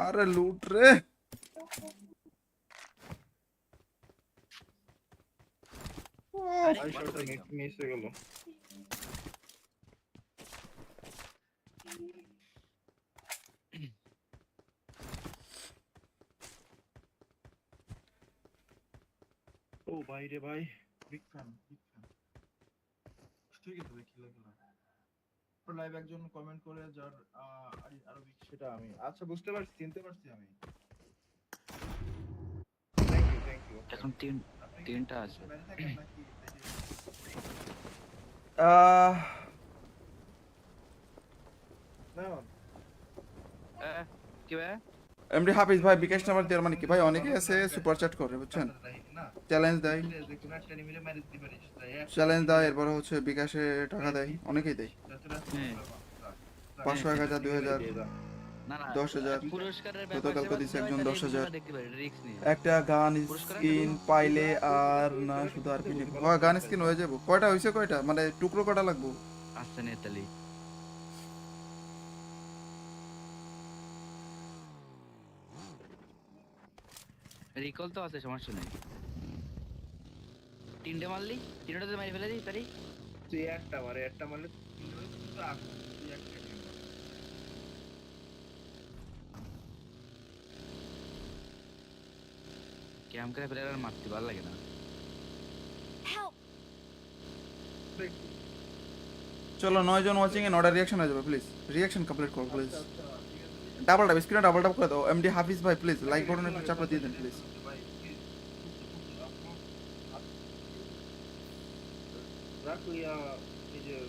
अरे लूट रे আরে শটটা মিস হয়ে গেল। ও ভাই রে ভাই, বিগ ফ্যান ঠিক আছে ভাই, খেলা লাইভ একজন কমেন্ট করে যার আরবিক, সেটা আমি আচ্ছা বুঝতে পারছি, চিনতে পারছি আমি। Thank you. এখন তিনটা আছে। বাইরে থাকেন নাকি না? কি ভাই? এমডি হাফিজ ভাই বিকাশ নাম্বার দেওয়ার মানে কি ভাই, অনেকে আছে সুপার চ্যাট করে বুঝছেন, চ্যালেঞ্জ দেয়, চ্যালেঞ্জ দেয়, এরপর হচ্ছে বিকাশে টাকা দেয়, অনেকেই দেয় 500, 1000, 2000, 10,000। গতকালকে দিচ্ছে একজন 10,000 একটা গান স্কিন পাইলে, আর না শুধু আর কি গান স্কিন হয়ে যাবো। কয়টা হয়েছে, কয়টা মানে টুকরো কয়টা লাগবো? আচ্ছা নেতালি রিকল তো আছে, সমস্যা নেই। তিনটে মারলি, তিনটাতে মারি ফেলে দিই তারি। তুই একটা মারলে ক্যাম করে ফেলে আর মারতে ভালো লাগে না। চলো 9 জন ওয়াচিং এ 9টা রিঅ্যাকশন হয়ে যাবে, প্লিজ রিঅ্যাকশন কমপ্লিট করো প্লিজ। ডাবল টাপ স্ক্রিনে ডাবল টাপ করে দাও। এমডি হাফিজ ভাই প্লিজ লাইক বাটনে একটু চাপটা দিয়ে দেন প্লিজ। রাখুইয়া নিজের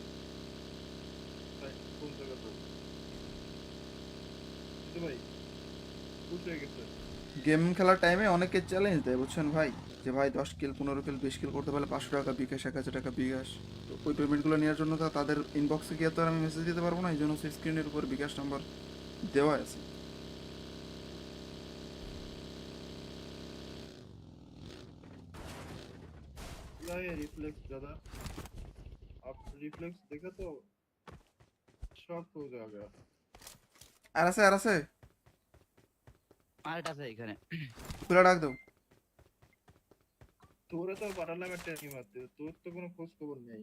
কোন জায়গা তো ভাই বুঝতে গেছে। গেম খেলার টাইমে অনেকে চ্যালেঞ্জ দেয় বুঝছেন ভাই, যে ভাই 10 কিল 15 কিল 20 কিল করতে পারলে 500 টাকা বিকাশ, 1000 টাকা বিকাশ। তো ওই পেমেন্টগুলো নেওয়ার জন্য তো তাদের ইনবক্সে গিয়ে তো আর আমি মেসেজ দিতে পারবো না, এই জন্য স্ক্রিনের উপর বিকাশ নাম্বার দেওয়া আছে। রিফ্লেক্স দাদা, आप रिफ्लेक्स देखा तो शॉक हो जाएगा। আর আছে আরেকটা আছে এখানে, খুলে ডাক দাও। তোরে তো পাঠালাম একটা টিম আছে, তোর তো কোনো খোঁজ খবর নেই।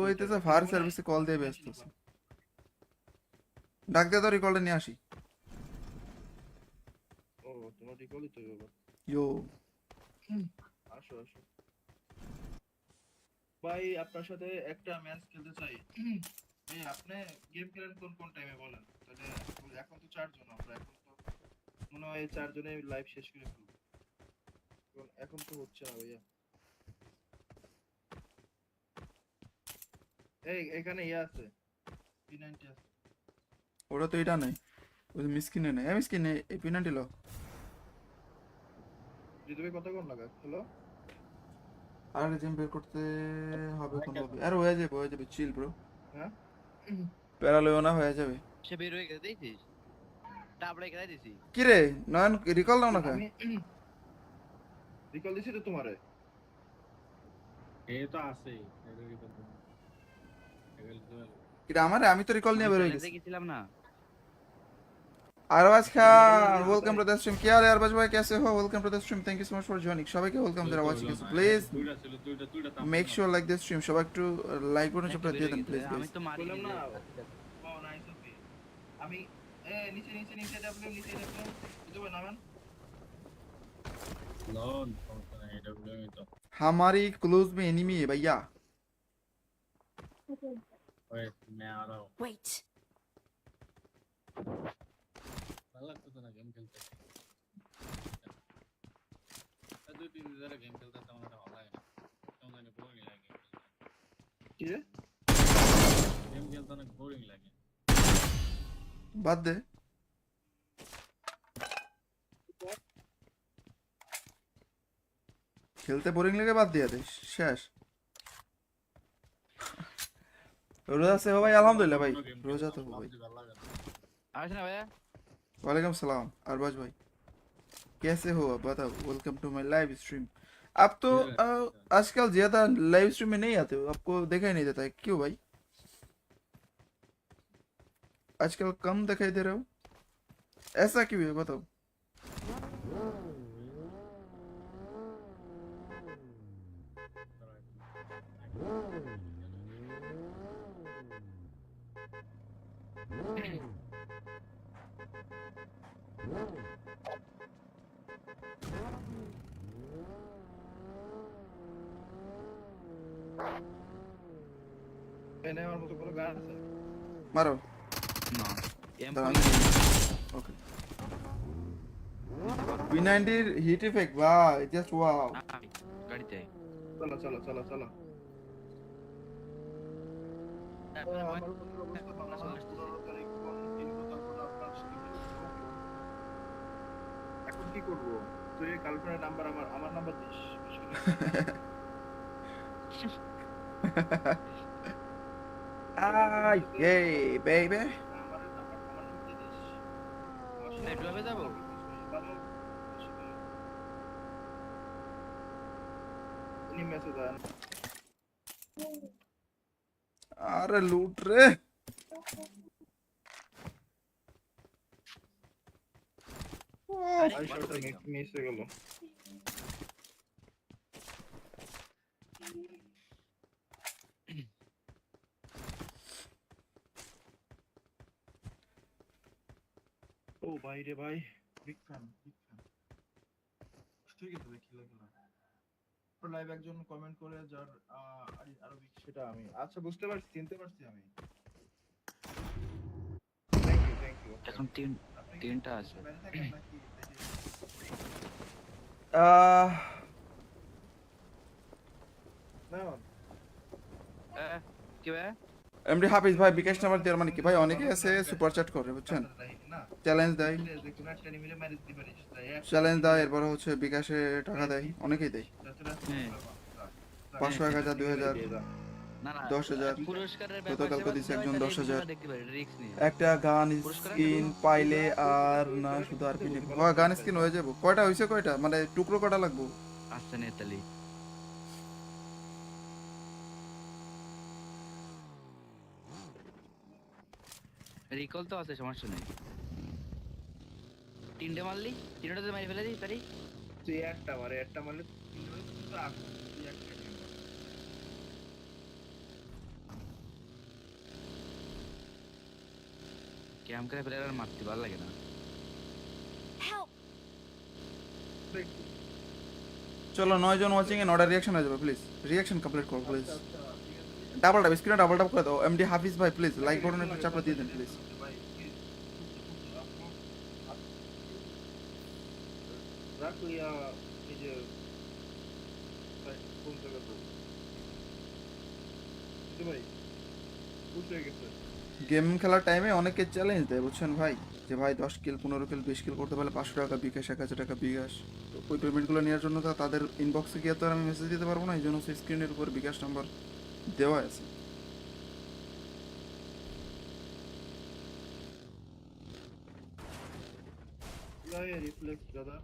ওই তো ফায়ার সার্ভিসে কল দিয়ে ব্যস্ত আছে, ডাক দে তো রিকলটা নিয়ে আসি। ও তোমার রিকলই তো বাবা। ইয়ো আসো ভাই, আপনার সাথে একটা ম্যাচ খেলতে চাই। এই আপনি গেম খেলেন কোন টাইমে বলেন তাহলে। এখন তো 4 জন আমরা, এখন তো মনে হয় 4 জনে লাইভ শেষ করে ফেলবো। এখন তো হচ্ছে না ভাইয়া। এই এখানে আছে P90 আছে। ওটা তো এটা নেই, ওই মিসকিনে নেই, আমি মিসকিনে এই পেনাল্টি লো। রিদবে কত কোন লাগা হ্যালো। আর জিম বের করতে হবে কোন হবে, আর হয়ে যাবে চিল ব্রো। হ্যাঁ প্যারালয় না হয়ে যাবে। সে বের হয়ে গেছে দেখছিস, টাবড়ে খেলাই দিছি। কি রে নয়ন রিকল দাও না কা? রিকল দিছি তো তোমারে। এই তো আছে এটা আমি তো রিকল নিয়ে বের হয়ে গেছি। দেখেছিলাম না। Arbaaz Khan welcome to the stream. কি আর আরবাজ ভাই कैसे हो? Welcome to the stream, thank you so much for joining. সবাইকে ওয়েলকাম যারা ওয়াচিং আছে, please make sure like the stream, সবাই একটু লাইক বাটন চাপটা দিয়ে দেন প্লিজ আমি গাইস। তো মারি বললাম না। ও নাইস ওকে। আমি নিচে ডাবল রিদবে নামান। নন সমস্যা নাই, এটা বলে তো हमारी क्लोज में एनिमी है भैया। ওই मैं आ रहा हूं। Wait. ভালো লাগতো না গেম খেলতে, দুই তিন দিন ধরে গেম খেলতে তেমন একটা ভালো লাগে না, কেমন জানি বোরিং লাগে। কি রে গেম খেলতে অনেক বোরিং লাগে। বাদ দে, খেলতে বোরিং লাগে বাদ দিয়ে দে, শেষ। रोजा से हो भाई? अल्हम्दुलिल्लाह भाई, रोजा तो हो भाई। ভালো লাগে না। আসে না ভাইয়া। वालेकुम सलाम अरबाज भाई, कैसे हो आप बताओ? Welcome to my live stream. आप तो आजकल ज्यादा लाइव स्ट्रीम में नहीं आते हो, आपको देखा ही नहीं देता है, क्यों भाई? आजकल कम दिखाई दे रहे हो, ऐसा क्यों है बताओ? এনে আমার মতো কোনো গান আছে? मारो। না দাঁড়ান। M4 okay. P90 hit effect ভাই, জাস্ট ওয়াও। নাই, গাড়িতে চলো চলো চলো চলো। আপনার আমার ভয়- বন্ধুর অবস্থা ভালো আমরা না, চলে আসতেছি। 15 তারিখ কোন কিনবো, তারপর আপনার সাথে এখন কি করবো? তুই গার্লফ্রেন্ডের নাম্বার আমার নাম্বার দিস। আই এই বেবি। আমার নাম্বার দিয়ে দিস। লাইভ ড্রাইভে যাবো? ভালো ইনি মেসেজ আন। আরে লুট রে। আরে, আই বল শটটা করে দিলাম। মিস হয়ে গেল। ও ভাই রে ভাই, বিগ ফ্যান বিগ ফ্যান। ঠিক আছে ভাই, খেলা খেলা। লাইভ একজন কমেন্ট করে যার আরবিক, সেটা আমি আচ্ছা বুঝতে পারছি, চিনতে পারছি আমি। Thank you. এখন তিনটা আছে। বাইরে থাকেন নাকি? আহ না কি ভাই? এমডি হাফিজ ভাই বিকাশ নাম্বার দেওয়ার মানে কি ভাই, অনেকে আছে সুপার চ্যাট করে বুঝছেন, না চ্যালেঞ্জ দেয়, যে কোনো একটা নিমিলে ম্যারেজ দিতে পারিস, তাই চ্যালেঞ্জ দেয়, এরপর হচ্ছে বিকাশে টাকা দেয়, অনেকেই দেয়। হ্যাঁ। 500, 1000, 2000, না না 10,000 পুরস্কারের গতকালকে ব্যাপার দিছে একজন 10,000 দেখতে পারি রিস্ক নিয়ে। একটা গান স্কিন পাইলে আর না শুধু আর কি নেব। হয় গান স্কিন হয়ে যাবো। কয়টা হইছে, কয়টা মানে টুকরো কয়টা লাগবো? আচ্ছা নেতালি রিকল তো আছে, সমস্যা নেই। তিনটে মারলি, তিনটাতে মারি ফেলে দিই পারি। তুই একটা মারলে তো আগুন, তুই একটা নিয়ে মার। ক্যাম করে ফেলে আর মারতে ভালো লাগে না। দেখ, চলো 9 জন ওয়াচিং এ 9টা রিঅ্যাকশন হয়ে যাবে, প্লিজ রিঅ্যাকশন কমপ্লিট করো প্লিজ। আচ্ছা, ঠিক আছে। ডাবল ট্যাপ স্ক্রিনে ডাবল ট্যাপ করে দাও। এমডি হাফিজ ভাই প্লিজ লাইক বাটনে একটু চাপটা দিয়ে দেন প্লিজ। ভাই, please, রাখো ইয়া নিজের কোন জায়গা তো ভাই বুঝতে গেছে। গেম খেলার টাইমে অনেকে চ্যালেঞ্জ দেয় বুঝছেন ভাই, যে ভাই 10 কিল 15 কিল 20 কিল করতে পারলে 500 টাকা বিকাশ, 1000 টাকা বিকাশ। তো ওই পেমেন্টগুলো নেওয়ার জন্য তো তাদের ইনবক্সে গিয়ে তো আর আমি মেসেজ দিতে পারবো না, এই জন্য সেই স্ক্রিনের উপর বিকাশ নাম্বার দেওয়া আছে। रिफ्लेक्स दादा,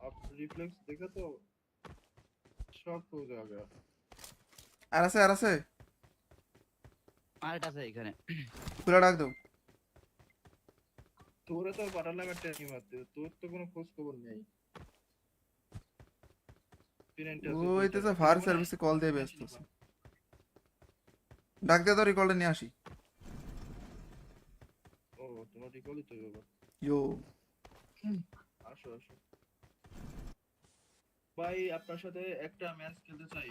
आप रिफ्लेक्स देखा तो शॉक हो जाएगा। আর আছে আর আছে, আরেকটা আছে এখানে। খুলে ডাক দাও। তোরে তো পাঠালাম একটা টিম আছে, তোর তো কোনো খোঁজ খবর নেই। ওই তো ফায়ার সার্ভিসে কল দিয়ে ব্যস্ত আছে, ডাক দে তো রিকলটা নিয়ে আসি। ও তোমার রিকলই তো বাবা। ইয়ো আসো আসো ভাই, আপনার সাথে একটা ম্যাচ খেলতে চাই।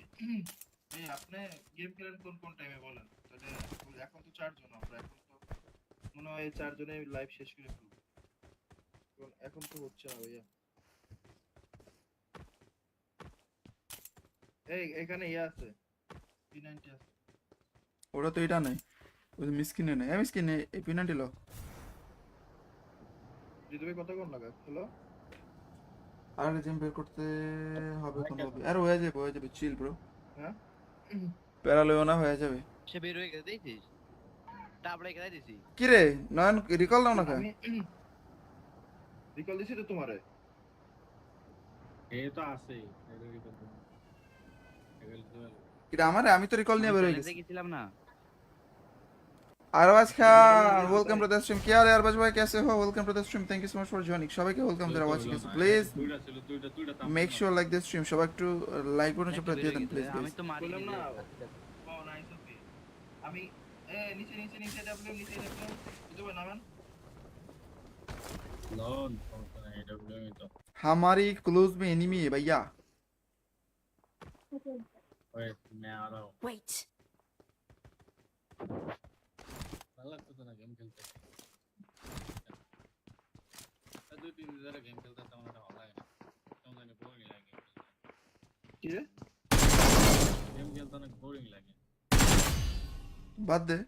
এই আপনি গেম খেলেন কোন কোন টাইমে বলেন, তাহলে এখন তো 4 জন আমরা, এখন তো মনে হয় 4 জনে লাইভ শেষ করে ফেলবো। এখন তো হচ্ছে না ভাইয়া। এই এখানে ইয়ে আছে, P90 আছে। ওটা তো এটা নেই, ওই মিসকিনে নেই, আমি মিসকিনে এই পেনাল্টি লো। রিদবে কত কোন লাগা হ্যালো। আর জিম বের করতে হবে কোন হবে, আর হয়ে যাবে চিল ব্রো, হ্যাঁ প্যারালয় না হয়ে যাবে। সে বের হয়ে গেছে দেখছিস, টাবড়ে খেলাই দিছি। কি রে নয়ন রিকল দাও না কেন? আমি রিকল দিছি তো তোমারে। এ তো আছেই এগুলি তো এটা আমারে, আমি তো রিকল নিয়ে বের হয়ে গেছি। দেখেছিলাম না, Arbaz Khan welcome to the stream क्या रे अरबाज भाई कैसे हो welcome to the stream thank you so much for joining সবাইকে ওয়েলকাম যারা ওয়াচিং আছে প্লিজ দুইটা ছিল দুইটা make sure like this stream সবাই একটু লাইক বাটন একটা চাপটা বের দিয়ে হয়ে দেন গেছে। প্লিজ আমি গাইস তো মারি বললাম দিলে না। আচ্ছা, ও নাইস ওকে আমি নিচে নিচে নিচে ডাব্লিউ নিচে ডাব্লিউ বুঝতে নামান লোন সমস্যা নাই এডব্লিউ তো हमारी क्लोज में एनिमी है भैया ওয়েট मैं आ रहा हूं Wait. ভালো লাগতো না গেম খেলতে দুই তিন দিন ধরে গেম খেলতে তেমন একটা ভালো লাগে না কেমন জানি বোরিং লাগে কি রে গেম খেলতে অনেক বোরিং লাগে বাদ দে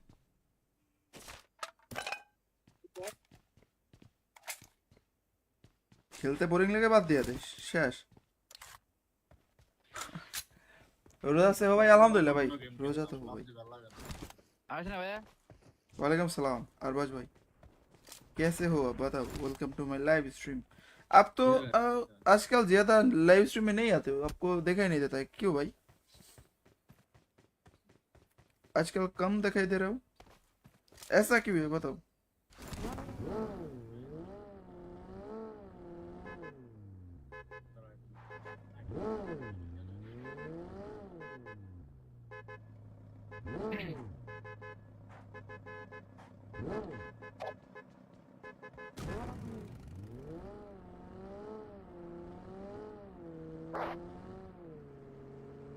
খেলতে বোরিং লাগে বাদ দিয়ে দে শেষ रोजा से हो भाई अल्हम्दुलिल्लाह भाई रोजा तो हो भाई ভালো লাগে না আসে না ভাইয়া वालेकुम सलाम अरबाज भाई कैसे हो आप बताओ welcome to my live stream आप तो आजकल ज्यादा लाइव स्ट्रीम में नहीं आते हो आपको देखा ही नहीं देता है क्यों भाई आजकल कम दिखाई दे रहे हो ऐसा क्यों है बताओ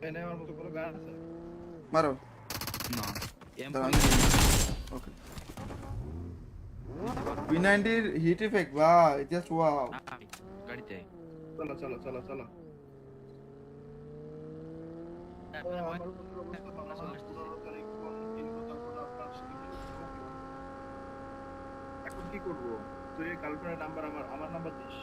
এনে আমার মতো করে গান আছে मारो না M okay P90 hit effect ভাই জাস্ট ওয়াও গাড়িতে চলো চলো চলো চলো আমার এখন কি করব তুই গার্লফ্রেন্ডের নাম্বার আমার নাম্বার দিস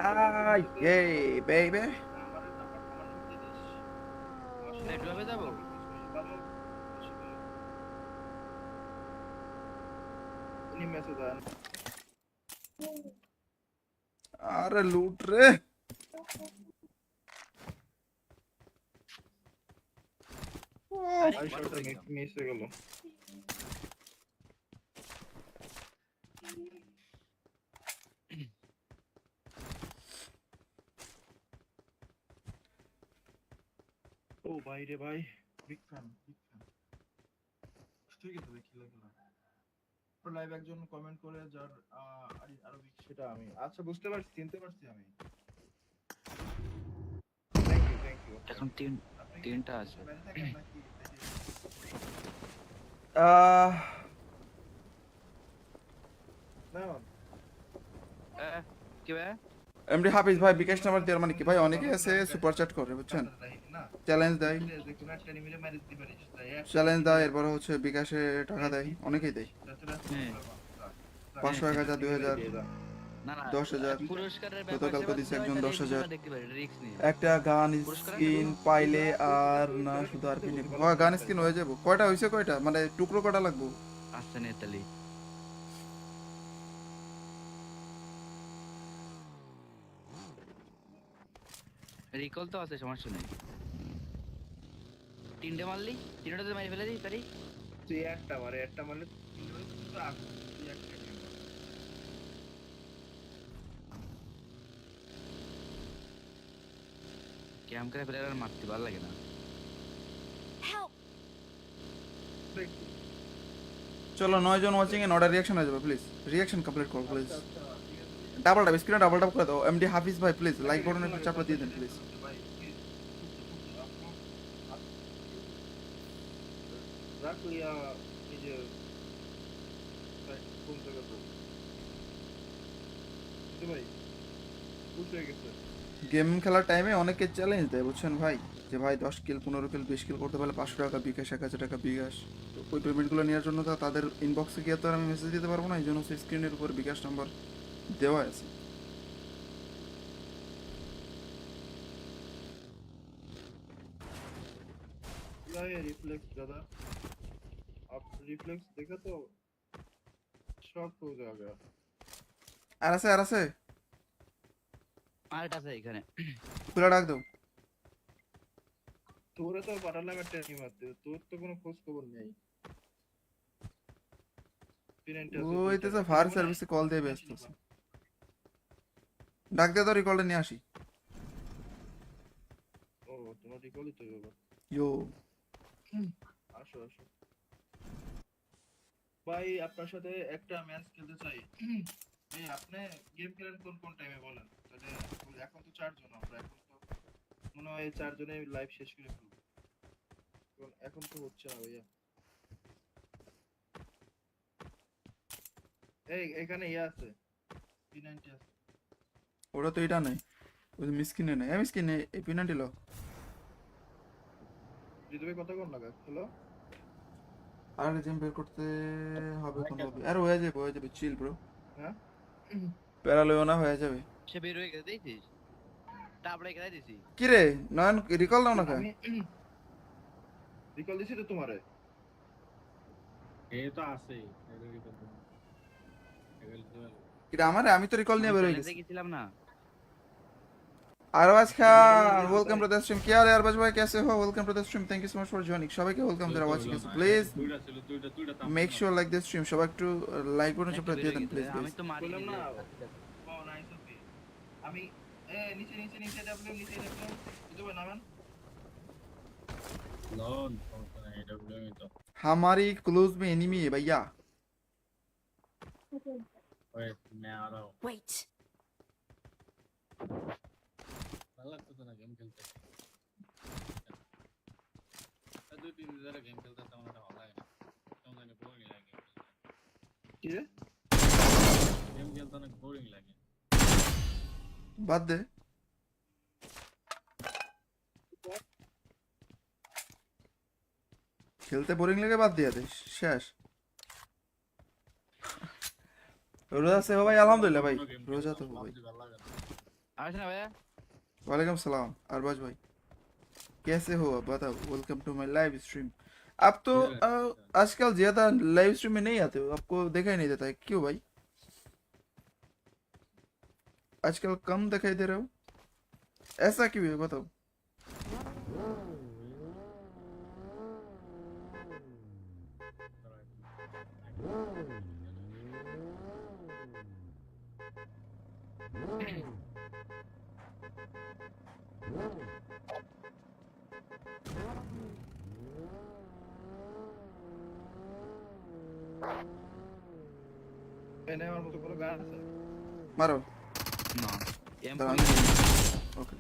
আই এই বেবি আমার নাম্বার দিয়ে দিস নেটওয়ার্কে যাবো ইনি মেসেজ আন আরে লুট রে আই শটটা মিস হয়ে গেল ও ভাই রে ভাই বিগ ফ্যান ঠিক আছে ভাই খেলা লাইভ একজন কমেন্ট করে যার আরো সেটা আমি আচ্ছা বুঝতে পারছি চিনতে পারছি আমি থ্যাংক ইউ এখন তিনটা আছে আহ কি ভাই এমডি হাফিজ ভাই বিকাশ নাম্বার দেওয়ার মানে কি ভাই অনেকে আছে সুপার চ্যাট করে বুঝছেন চ্যালেঞ্জ দেয় চ্যালেঞ্জ দেয় এরপর হচ্ছে বিকাশে টাকা দেয় অনেকেই দেয় 500 1000 2000 না না 10,000 পুরস্কারের গতকালকে দিছে একজন 10,000 দেখতে পারি রিস্ক নিয়ে একটা গান স্কিন পাইলে আর না শুধু আর পিনে গান স্কিন হয়ে যাবো কয়টা হইছে কয়টা মানে টুকরো কয়টা লাগবো আসছে নেতালি রিকল তো আছে সমস্যা নেই তিনটে মারলি তিনটাতে মারি ফেলে দিই তারি তুই একটা মারলে তো আগ তুই একটা ক্যাম করে ফেলে আর মারতে ভালো লাগে না Help. চলো 9 জন ওয়াচিং এ নটা রিঅ্যাকশন হয়ে যাবে প্লিজ রিঅ্যাকশন কমপ্লিট করো প্লিজ ডাবল ট্যাপ স্ক্রিনে ডাবল ট্যাপ করে দাও এমডি হাফিজ ভাই প্লিজ লাইক বাটনে একটু চাপটা দিয়ে দেন প্লিজ রাখলিয়া নিজে কোন জায়গা তো ভাই বুঝতে গেছে গেম খেলার টাইমে অনেকে চ্যালেঞ্জ দেয় বুঝছেন ভাই যে ভাই 10 কিল 15 কিল 20 কিল করতে পারলে 500 টাকা বিকাশ 1000 টাকা বিকাশ তো ওই পেমেন্টগুলো নেওয়ার জন্য তো তাদের ইনবক্সে গিয়ে তো আর আমি মেসেজ দিতে পারবো না এই জন্য স্ক্রিনের উপর বিকাশ নাম্বার দেওয়া আছে रिफ्लेक्स दादा आप रिफ्लेक्स देखा तो शॉक हो जाएगा আর আছে আরেকটা আছে এখানে খুলে ডাক দাও তোরে তো পাঠালাম একটা টিম মারতে, তোর তো কোনো খোঁজ খবর নেই। ওইতেছে ফায়ার সার্ভিসে কল দিয়ে ব্যস্ত আছে। ডাক দে তো রিকলটা নিয়ে আসি। ও তোমার রিকলই তো বাবা। ইয়ো আসো আসো ভাই, আপনার সাথে একটা ম্যাচ খেলতে চাই। ভাই আপনি গেম খেলেন কোন কোন টাইমে বলেন, তাহলে এখন তো 4 জন আমরা, এখন তো মনে হয় 4 জনে লাইভ শেষ করে ফেলবো। এখন তো হচ্ছে না ভাইয়া। এই এখানে ইয়ে আছে, P90 আছে। ওটা তো এটা নাই, ওই মিসকিনে নাই। মিসকিনে এই পেনাল্টি লো। ঋতুভাই কথা কোন লাগা হ্যালো। আর জিম বের করতে হবে কোন হবে। আর হয়ে যাবে চিল ব্রো। হ্যাঁ প্যারা লইও না, হয়ে যাবে। সে বের হয়ে গেছে দেখছিস, তারপরে খেলাই দিছি। কি রে নয়ন রিকল দাও না কা? আমি রিকল দিছি তো তোমারে। এ তো আছে এর কি করব এগুলো তো কি রে আমারে? আমি তো রিকল নিয়ে বের হয়ে গেছি। গেছিলাম না। Arbaz Khan welcome to the stream. क्या हाल है अरबाज भाई, कैसे हो? Welcome to the stream, thank you so much for joining. সবাইকে ওয়েলকাম যারা ওয়াচিং আছে, প্লিজ দুইটা make sure like this stream. সবাই একটু লাইক বাটন চাপটা দিয়ে দেন প্লিজ আমি গাইস। তো মারি বললাম না। দিলাম। ও নাইস ওকে। আমি নিচে নিচে নিচে ডাবলু নিচে ডাবলু ঋতুভাই নামান। লোন সমস্যা নাই এডব্লিউ তো हमारी क्लोज में एनिमी है भैया। ওই मैं आ रहा हूं Wait. ভালো লাগতো না গেম খেলতে দুই তিন দিন ধরে গেম খেলতে তেমন একটা ভালো লাগে না কেমন জানি বোরিং লাগে কি রে গেম খেলতে অনেক বোরিং লাগে বাদ দে। খেলতে বোরিং লাগে বাদ দিয়া দে, শেষ। रोजा से हो भाई? अल्हम्दुलिल्लाह भाई, रोजा तो हो भाई। ভালো লাগে না আসে না ভাইয়া। वालेकुम सलाम अरबाज भाई, कैसे हो आप बताओ? Welcome to my live stream. आप तो आजकल ज्यादा लाइव स्ट्रीम में नहीं आते हो, आपको देखा ही नहीं देता है, क्यों भाई? आजकल कम दिखाई दे रहे हो, ऐसा क्यों है बताओ? এনে আমার মতো কোনো গান আছে? मारो না M okay.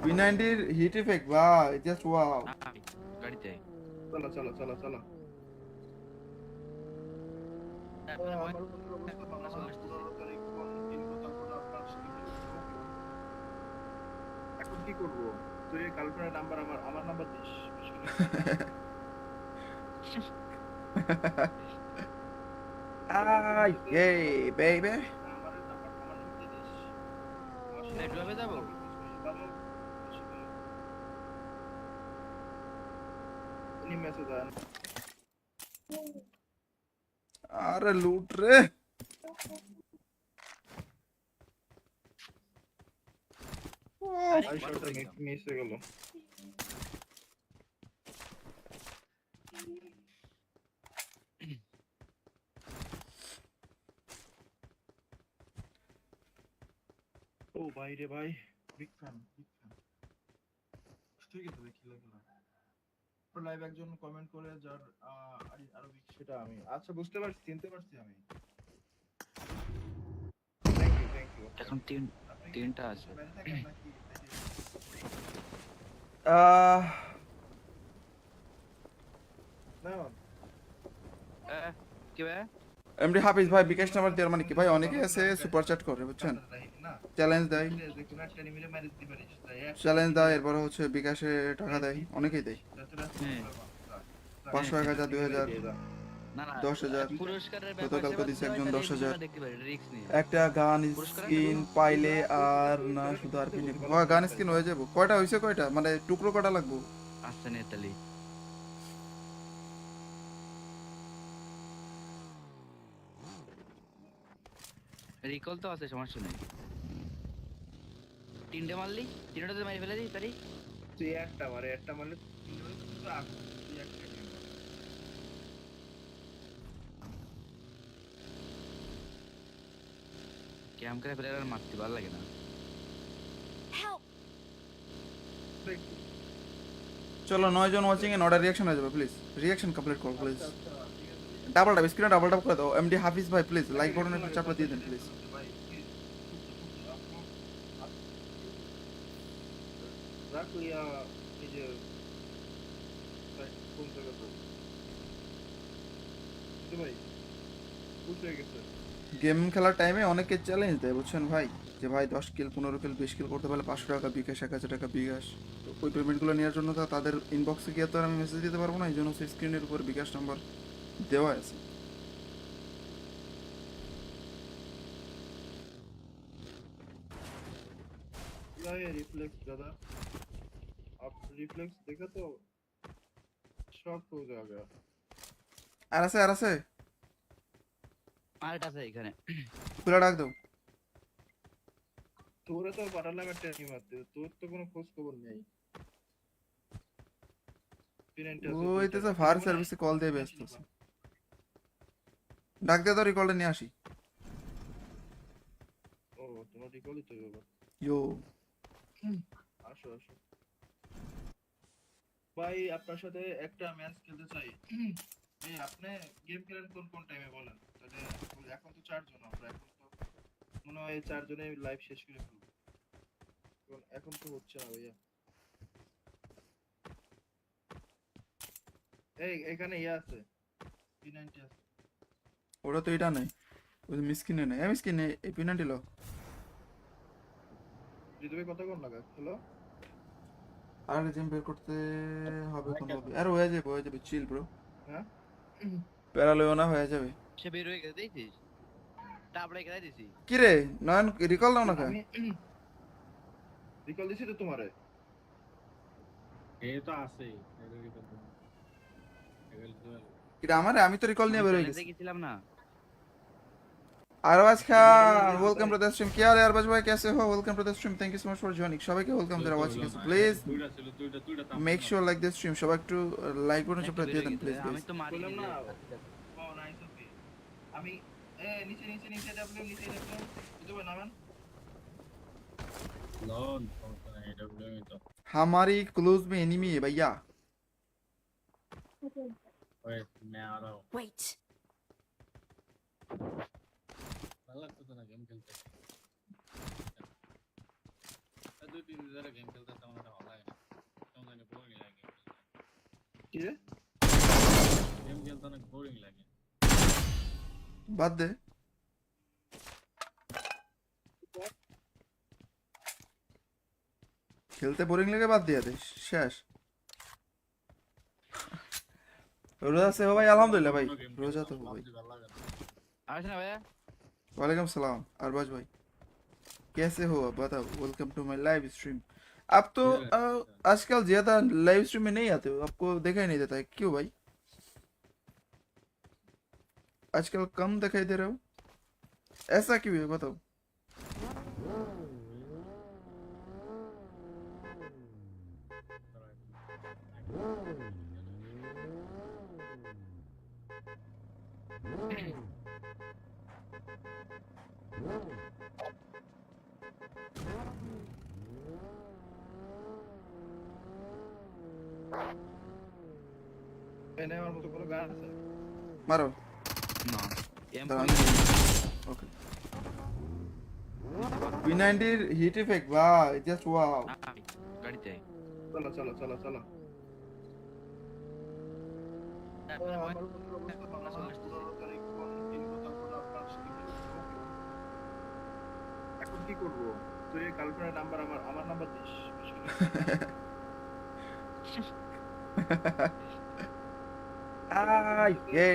P90 hit effect ভাই, জাস্ট ওয়াও। গাড়িতে চলো চলো চলো চলো। আমার বন্ধুর অবস্থা ভালো না, 15 তারিখ কোন কিনবো, তারপর আপনার সাথে এখন কি করব? তুই গার্লফ্রেন্ডের নাম্বার আমার number this. Ah, yay, baby. আমার নাম্বার দিয়ে দিস। নেটওয়ার্কে যাবো। এনি মেসেজ আন। अरे लूट रे। আই শটটা মিস হয়ে গেল। ও ভাই রে ভাই, বিগ ফ্যান বিগ ফ্যান। ঠিক আছে দেখি লাগলো। লাইভ একজন কমেন্ট করে যার আরো সেটা আমি আচ্ছা বুঝতে পারছি, চিনতে পারছি আমি। থ্যাংক ইউ এখন তিনটা আছে। আহ কি ভাই? এমডি হাফিজ ভাই বিকাশ নাম্বার দেওয়ার মানে কি ভাই? অনেকে আছে সুপার চ্যাট করে বুঝছেন, চ্যালেঞ্জ দেয়, চ্যালেঞ্জ দেয়, এরপর হচ্ছে বিকাশে টাকা দেয়, অনেকেই দেয়। 500, 1000, 2000, না না 10,000 পুরস্কারের গতকালকে দিছে একজন 10,000 দেখতে পারি রিস্ক নিয়ে। একটা গান স্কিন পাইলে আর না শুধু আর পিনে গান স্কিন হয়ে যাবো। কয়টা হইছে, কয়টা মানে টুকরো কয়টা লাগবো? আসছে নেতালি রিকল তো আছে, সমস্যা নেই। তিনটে মারলি, তিনটাতে মারি ফেলে দিই তারি। তুই একটা মারলে তুই তো আগুন, তুই একটা game মার। ক্যাম্প করে প্লেয়ার আর মারতে ভালো লাগে না। Help! দেখ, চলো 9 জন ওয়াচিং এ নটা রিয়াকশন হয়ে যাবে প্লিজ, রিয়াকশন কমপ্লিট করো প্লিজ। আচ্ছা, আচ্ছা, ঠিক আছে। ডাবল টাপ স্ক্রিনে ডাবল টাপ করে দাও। এমডি হাফিজ ভাই প্লিজ লাইক বাটন একটু চাপটা দিয়ে দেন প্লিজ। ভাই, please, রাখ ইয়া, এই যে কোন জায়গা তো ভাই বুঝতে গেছে। গেম খেলার টাইমে অনেকে চ্যালেঞ্জ দেয় বুঝছেন ভাই, যে ভাই 10 কিল 15 কিল 20 কিল করতে পারলে 500 টাকা বিকাশ, 1000 টাকা বিকাশ। তো ওই পেমেন্টগুলো নেওয়ার জন্য তো তাদের ইনবক্সে গিয়ে তো আর আমি মেসেজ দিতে পারবো না, এই জন্য সেই স্ক্রিনের উপর বিকাশ নাম্বার দেওয়া আছে। रिफ्लेक्स दादा, आप रिफ्लेक्स देखा तो शॉक हो जाएगा। আর আছে আর এটা আছে এখানে। খুলে ডাক দাও। তোরে তো পাঠালাম একটা টিম মারতে, তোর তো কোনো খোঁজ খবর নেই। ওই তো ফায়ার সার্ভিসে কল দিয়ে ব্যস্ত আছে। ডাক দে তো রিকলটা নিয়ে আসি। ও তোমার রিকলই তো বাবা। ইয়ো আসো আসো ভাই, আপনার সাথে একটা ম্যাচ খেলতে চাই। এই আপনি গেম খেলেন কোন কোন টাইমে বলেন, তাহলে এখন তো 4 জন আমরা, এখন তো মনে হয় 4 জনে লাইভ শেষ করে ফেলবো। এখন তো হচ্ছে না ভাইয়া। এই এখানে ইয়া আছে, P90 আছে। ওটা তো এটা নাই, ওই মিসকিনে নাই, মিসকিনে এই পেনাল্টি লো। ঋতুবে কত কোন লাগা হ্যালো। আর জিম বের করতে হবে কোন হবে, আর হয়ে যাবে চিল ব্রো। হ্যাঁ প্যারা লইও না, হয়ে যাবে। সে বের হয়ে গেছে দেখছিস? তারপরে খেলাই দিছি। কি রে নয়ন রিকল দাও না কা? আমি রিকল দিছি তো তোমারে। এ তো আছে এর রিকল তো এটা আমারে, আমি তো রিকল নিয়ে বের হয়ে গেছি। দেখেছিলাম না। Arbaaz Khan welcome to the stream. কি হাল है আরবাজ ভাই, कैसे हो? Welcome to the stream, thank you so much for joining. সবাইকে ওয়েলকাম যারা ওয়াচিং আছে, প্লিজ দুইটা make sure like this stream. সবাই একটু লাইক বাটন চাপটা দিয়ে দেন প্লিজ আমি গাইস। তো মারি বললাম না। না। ও নাইস ওকে। আমি নিচে ডাবল ঋতুবে নামান। লন সমস্যা নাই, এটা বলে তো हमारी क्लोज में एनिमी है भैया। ওই मैं आ रहा हूं। Wait. ভালো লাগতো তো না গেম খেলতে, আর 2-3 দিন ধরে গেম খেলতে তেমন একটা ভালো লাগে না, কেমন জানি বোরিং লাগে কি রে? গেম খেলতে অনেক বোরিং লাগে। বাদ দে, খেলতে বোরিং লাগে বাদ দিয়া দে, শেষ। रोजा से हो भाई? अल्हम्दुलिल्लाह भाई, रोजा तो हो भाई। ভালো লাগে না। আসেন না ভাইয়া। वालेकुम सलाम अरबाज भाई, कैसे हो आप बताओ? Welcome to my live stream. आप तो आजकल ज्यादा लाइव स्ट्रीम में नहीं आते हो, आपको देखा ही नहीं देता है, क्यों भाई? आजकल कम दिखाई दे रहे हो, ऐसा क्यों है बताओ? এনে আমার মতো কোনো গান আছে? मारो না M okay. P90 hit effect ভাই, জাস্ট ওয়াও। গাড়িতে চলো চলো চলো চলো। আমার বন্ধুর অবস্থা ভালো না, 15 তারিখ কোন দিন তারপর আপনার সাথে এখন কি করব? তুই গার্লফ্রেন্ডের নাম্বার আমার নাম্বার দিস। I hey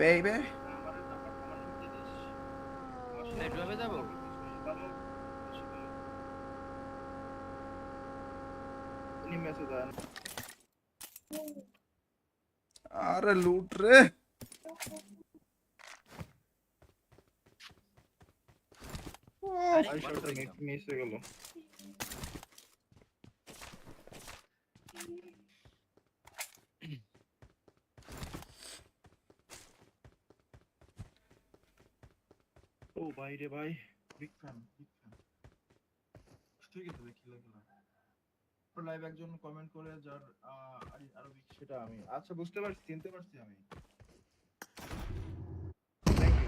baby. আমার নাম্বার দিয়ে দিস। নেটওয়ার্কে যাবো। এনি মেসেজ আন। আরে লুট রে। আই শটটা মিস হয়ে গেল। ভাই রে ভাই, বিগ ফ্যান বিগ ফ্যান। ঠিক আছে ভাই, খেলা খেলা লাইভ একজন কমেন্ট করে যার আরো বেশি, সেটা আমি আচ্ছা বুঝতে পারছি, চিনতে পারছি আমি।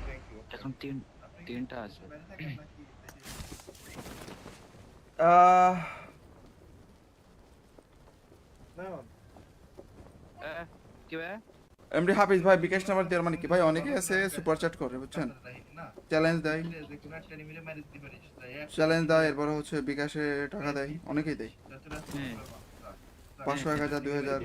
থ্যাংক ইউ এখন তিনটা আছে। বাইরে থাকেন নাকি আহ না? কি ভাই? এমডি হাফিজ ভাই বিকাশ নাম্বার দেওয়ার মানে কি ভাই, অনেকেই আছে সুপার চ্যাট করে বুঝছেন, না চ্যালেঞ্জ দেয়, যে কোনো একটা নিমিলে মারি দিতে পারিস তাই চ্যালেঞ্জ দেয়, এরপর হচ্ছে বিকাশে টাকা দেয়, অনেকেই দেয়, হ্যাঁ। 500, 1000, 2000,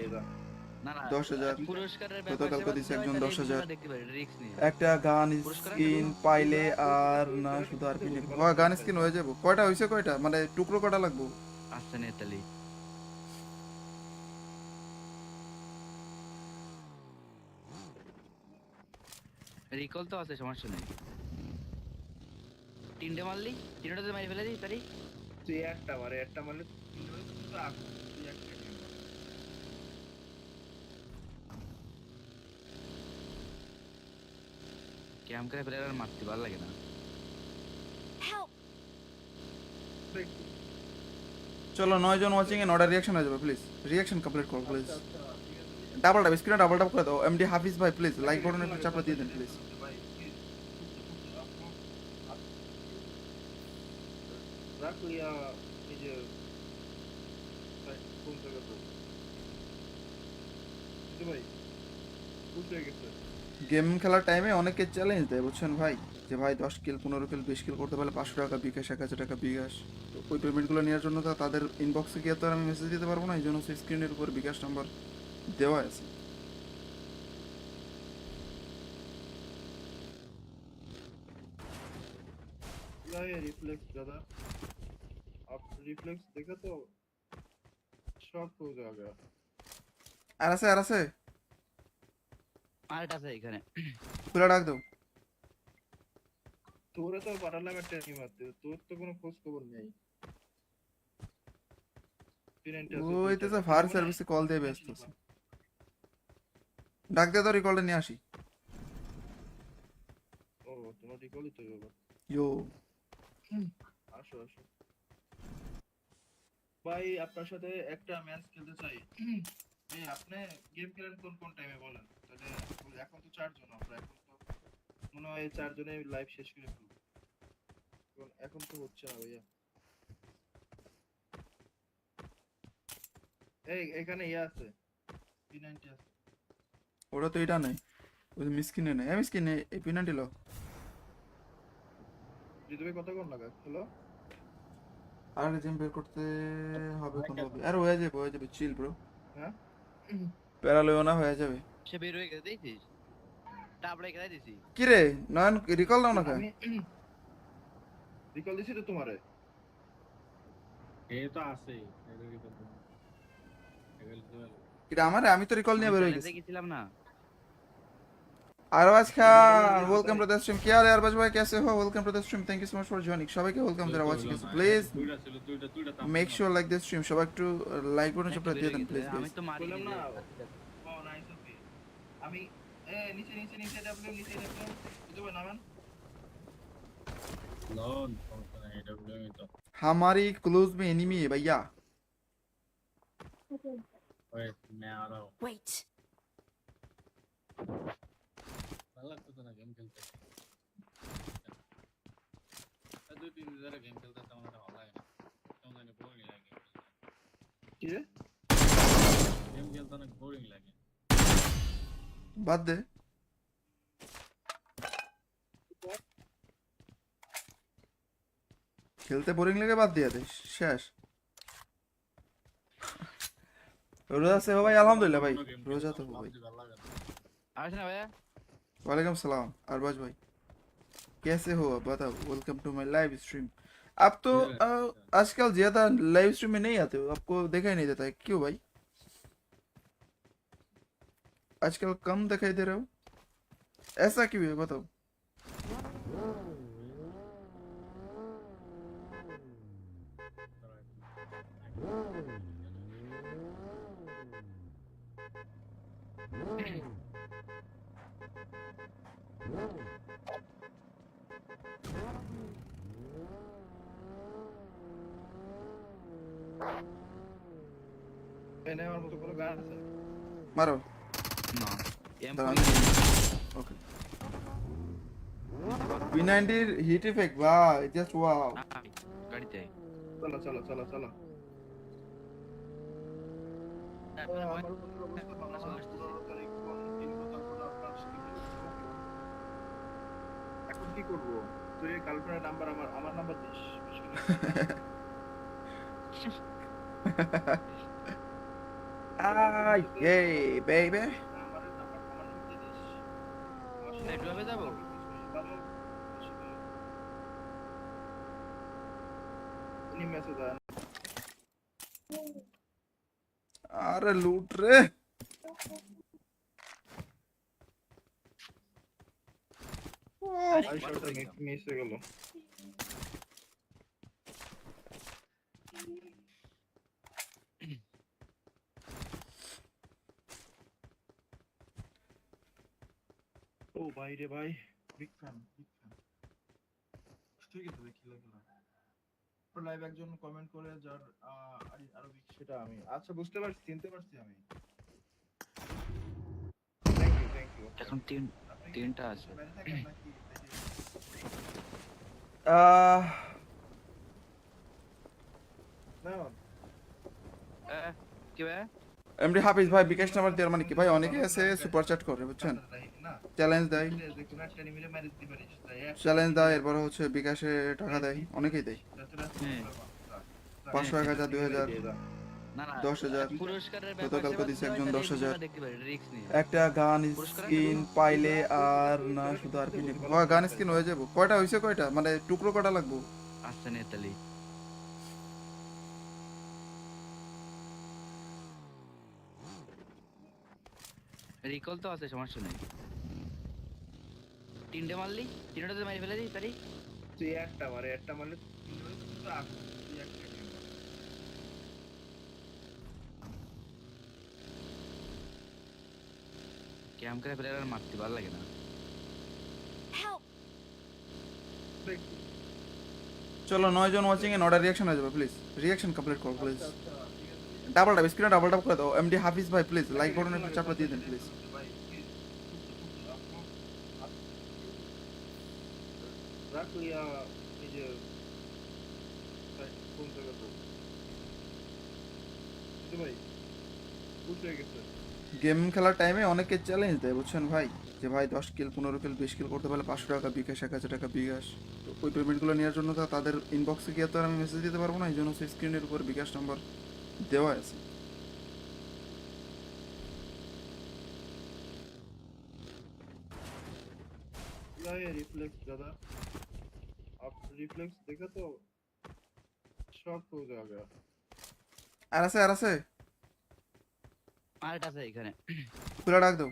না না 10,000। পুরস্কারের গতকালকে দিছে একজন 10,000। দেখতে পারি রিস্ক নিয়ে। একটা গান পুরস্কার স্কিন পাইলে আর না শুধু আর পিনে হয়, গান স্কিন হয়ে যাবো। কয়টা হয়েছে, কয়টা মানে টুকরো কয়টা লাগবো? আসছে নেতালি। রিকল তো আছে, সমস্যা নেই। তিনটে মারলি, তিনটাতে মারি ফেলে দিই তারি। তুই একটা মারলে কিন্তু আগুন, তুই একটা নিয়ে মার। ক্যাম করে ফেলে আর মারতে ভালো লাগে না। Help! দেখ, চলো 9 জন ওয়াচিং এ 9টা রিয়াকশন হয়ে যাবে, প্লিজ রিয়াকশন কমপ্লিট করো প্লিজ। আচ্ছা, ঠিক আছে। ডাবল টাপ স্ক্রিনে ডাবল টাপ করে দাও। এমডি হাফিজ ভাই প্লিজ লাইক বাটনে একটু চাপড়া দিয়ে দেন প্লিজ। ভাই, please, রাখ ইয়া, এই যে কোন জায়গা তো ভাই বুঝতে হয়ে গেছে। গেম খেলার টাইমে অনেকে চ্যালেঞ্জ দেয় বুঝছেন ভাই, যে ভাই 10 কিল 15 কিল 20 কিল করতে পারলে 500 টাকা বিকাশ, 1000 টাকা বিকাশ। তো ওই পেমেন্টগুলো নেওয়ার জন্য তো তাদের ইনবক্সে গিয়ে তো আর আমি মেসেজ দিতে পারবো না, এই জন্য সেই স্ক্রিনের উপর বিকাশ নাম্বার দেওয়া আছে। रिफ्लेक्स दादा, आप रिफ्लेक्स देखा तो शॉक हो जाएगा। আর আছে, আর আছে, আরেকটা আছে এখানে। খুলে ডাক দাও। তোরে তো পাঠালাম একটা টিম মারতে, তোর তো কোনো খোঁজ খবর নেই। ওই তো ফায়ার সার্ভিসে কল দিয়ে ব্যস্ত আছে, ডাক দিয়ে তো রিকলটা নিয়ে আসি। ও তোমার রিকলই তো বাবা। ইয়ো আসো আসো ভাই, আপনার সাথে একটা ম্যাচ খেলতে চাই। এই আপনি গেম খেলেন কোন টাইমে বলেন তাহলে। এখন তো 4 জন আমরা, এখন তো মনে হয় 4 জনে লাইভ শেষ করে ফেলবো। এখন তো হচ্ছে না ভাইয়া। এই এখানে ইয়া আছে, P90 আছে। ওটা তো এটা নেই, ওই মিসকিনে নেই, মিসকিনে এই পেনাল্টি লো। জিতবে কতক্ষণ লাগা হলো? আর জিম বের করতে হবে কোনোভাবে, আর হয়ে যাবে চিল ব্রো, হ্যাঁ প্যারা লইও না, হয়ে যাবে। সে বের হয়ে গেছে দেখছিস, তারপরে খেলাই দিছি। কি রে নয়ন রিকল দাও না খা। আমি রিকল দিছি তো তোমারে। এ তো আছে এর রিকল তো এটা আমারে, আমি তো রিকল নিয়ে বের হয়ে গেছি। গেছিলাম না। Arbaaz Khan welcome to the stream. কি হাল है আরবাজ ভাই, कैसे हो? Welcome to the stream, thank you so much for joining. সবাইকে ওয়েলকাম যারা ওয়াচিং আছে, প্লিজ দুইটা ছিল, দুইটা make sure like this stream, সবাই একটু লাইক বাটন চাপড়া দিয়ে দেন প্লিজ আমি গাইস। তো মারি বললাম না। দিছি। ও নাইস ওকে। আমি নিচে নিচে নিচে ডাবল নিচে ডাবল বুঝবে নামান। নন সমস্যা নাই, এটা বলে তো हमारी क्लोज में एनिमी है भैया। ওই मैं आ रहा हूं। Wait. ভালো লাগতো না গেম খেলতে, দুই তিন দিন ধরে গেম খেলতে তেমন একটা ভালো লাগে না, কেমন জানি বোরিং লাগে কি রে? গেম খেলতে অনেক বোরিং লাগে। বাদ দে, খেলতে বোরিং লাগে বাদ দিয়ে দে, শেষ। রোজা से हो भाई? अल्हम्दुलिल्लाह भाई, रोजा तो हो भाई। ভালো লাগে না। আসে না ভাইয়া। वालेकुम सलाम अरबाज भाई, कैसे हो आप बताओ? Welcome to my live stream. आप तो आजकल ज्यादा लाइव स्ट्रीम में नहीं आते हो, आपको देखा ही नहीं देता है, क्यों भाई? आजकल कम दिखाई दे रहे हो, ऐसा क्यों है बताओ? এনে আমার মতো কোনো গান আছে? মারো। না এম দাঁড়া, আমি ওকে। V90 হিট ইফেক্ট ভাই, জাস্ট ওয়াও। গাড়িতে চলো চলো চলো চলো। আমার বন্ধুর অবস্থা ভালো না, 15 তারিখ কোন কিনবো, তারপরে আপনার সাথে কিনবো। এখন কি করব? তুই গার্লফ্রেন্ডের নাম্বার আমার নাম্বার দিস। Yay, baby. আমার নাম্বার দিয়ে দিস। ডুবে যাবো? উনি মেসেজ দেন। আরে লুট রে। আই শটটা মিস হয়ে গেল। ও ভাই রে ভাই, বিগ ফ্যান বিগ ফ্যান। ঠিক আছে দেখি লাগলো। লাইভ একজন কমেন্ট করে যার আরবিক, সেটা আমি আচ্ছা বুঝতে পারছি, চিনতে পারছি আমি। Thank you. এখন তিনটা আছে। বাইরে থাকেন নাকি? না কি ভাই? এমডি হাফিজ ভাই বিকাশ নাম্বার দেওয়ার মানে কি ভাই, অনেকে আছে সুপার চ্যাট করে বুঝছেন, না চ্যালেঞ্জ দেয়, যে কোনো একটা নিমিলে মারি দিতে পারিস, তাই চ্যালেঞ্জ দেয়, এরপর হচ্ছে বিকাশে টাকা দেয়, অনেকেই দেয়। 500, 1000, 2000, না না 10,000 পুরস্কারের গতকালকে দিছে একজন 10,000 দেখতে পারি রিস্ক নিয়ে। একটা গান স্কিন পাইলে আর না শুধু আর কি নেব। হ্যাঁ গান স্কিন হয়ে যাবো। কয়টা হইছে, কয়টা মানে টুকরো কয়টা লাগবো? আসছে নেতালি রিকল তো আছে, সমস্যা নেই। তিনটে মারলি, তিনটাতে মারি ফেলে দিই তারি। তুই একটা মারলে তুই আগুন, তুই একটা ক্যাম করে ফেলে আর মারতে ভালো লাগে না। Help! চলো 9 জন ওয়াচিং এ 9টা রিঅ্যাকশন হয়ে যাবে, প্লিজ রিঅ্যাকশন কমপ্লিট করো প্লিজ। ডাবল ট্যাপ, স্ক্রিনে ডাবল ট্যাপ করে দাও। এমডি হাফিজ ভাই প্লিজ লাইক বাটনে একটু চাপটা দিয়ে দেন প্লিজ। রাখলিয়া এই যে কোন জায়গা তো ভাই বুঝতে গেছে। গেম খেলার টাইমে অনেকে চ্যালেঞ্জ দেয় বুঝছেন ভাই, যে ভাই 10 কিল 15 কিল 20 কিল করতে পারলে 500 টাকা বিকাশ, 1000 টাকা বিকাশ। তো ওই পেমেন্টগুলো নেওয়ার জন্য তো তাদের ইনবক্সে গিয়ে তো আর আমি মেসেজ দিতে পারবো না, এই জন্য স্ক্রিনের উপর বিকাশ নাম্বার দেওয়া আছে। रिफ्लेक्स दादा, आप रिफ्लेक्स देखा तो शॉक हो जाएगा। আর আছে, আর আছে, আরেকটা আছে এখানে। খুলে ডাক দাও।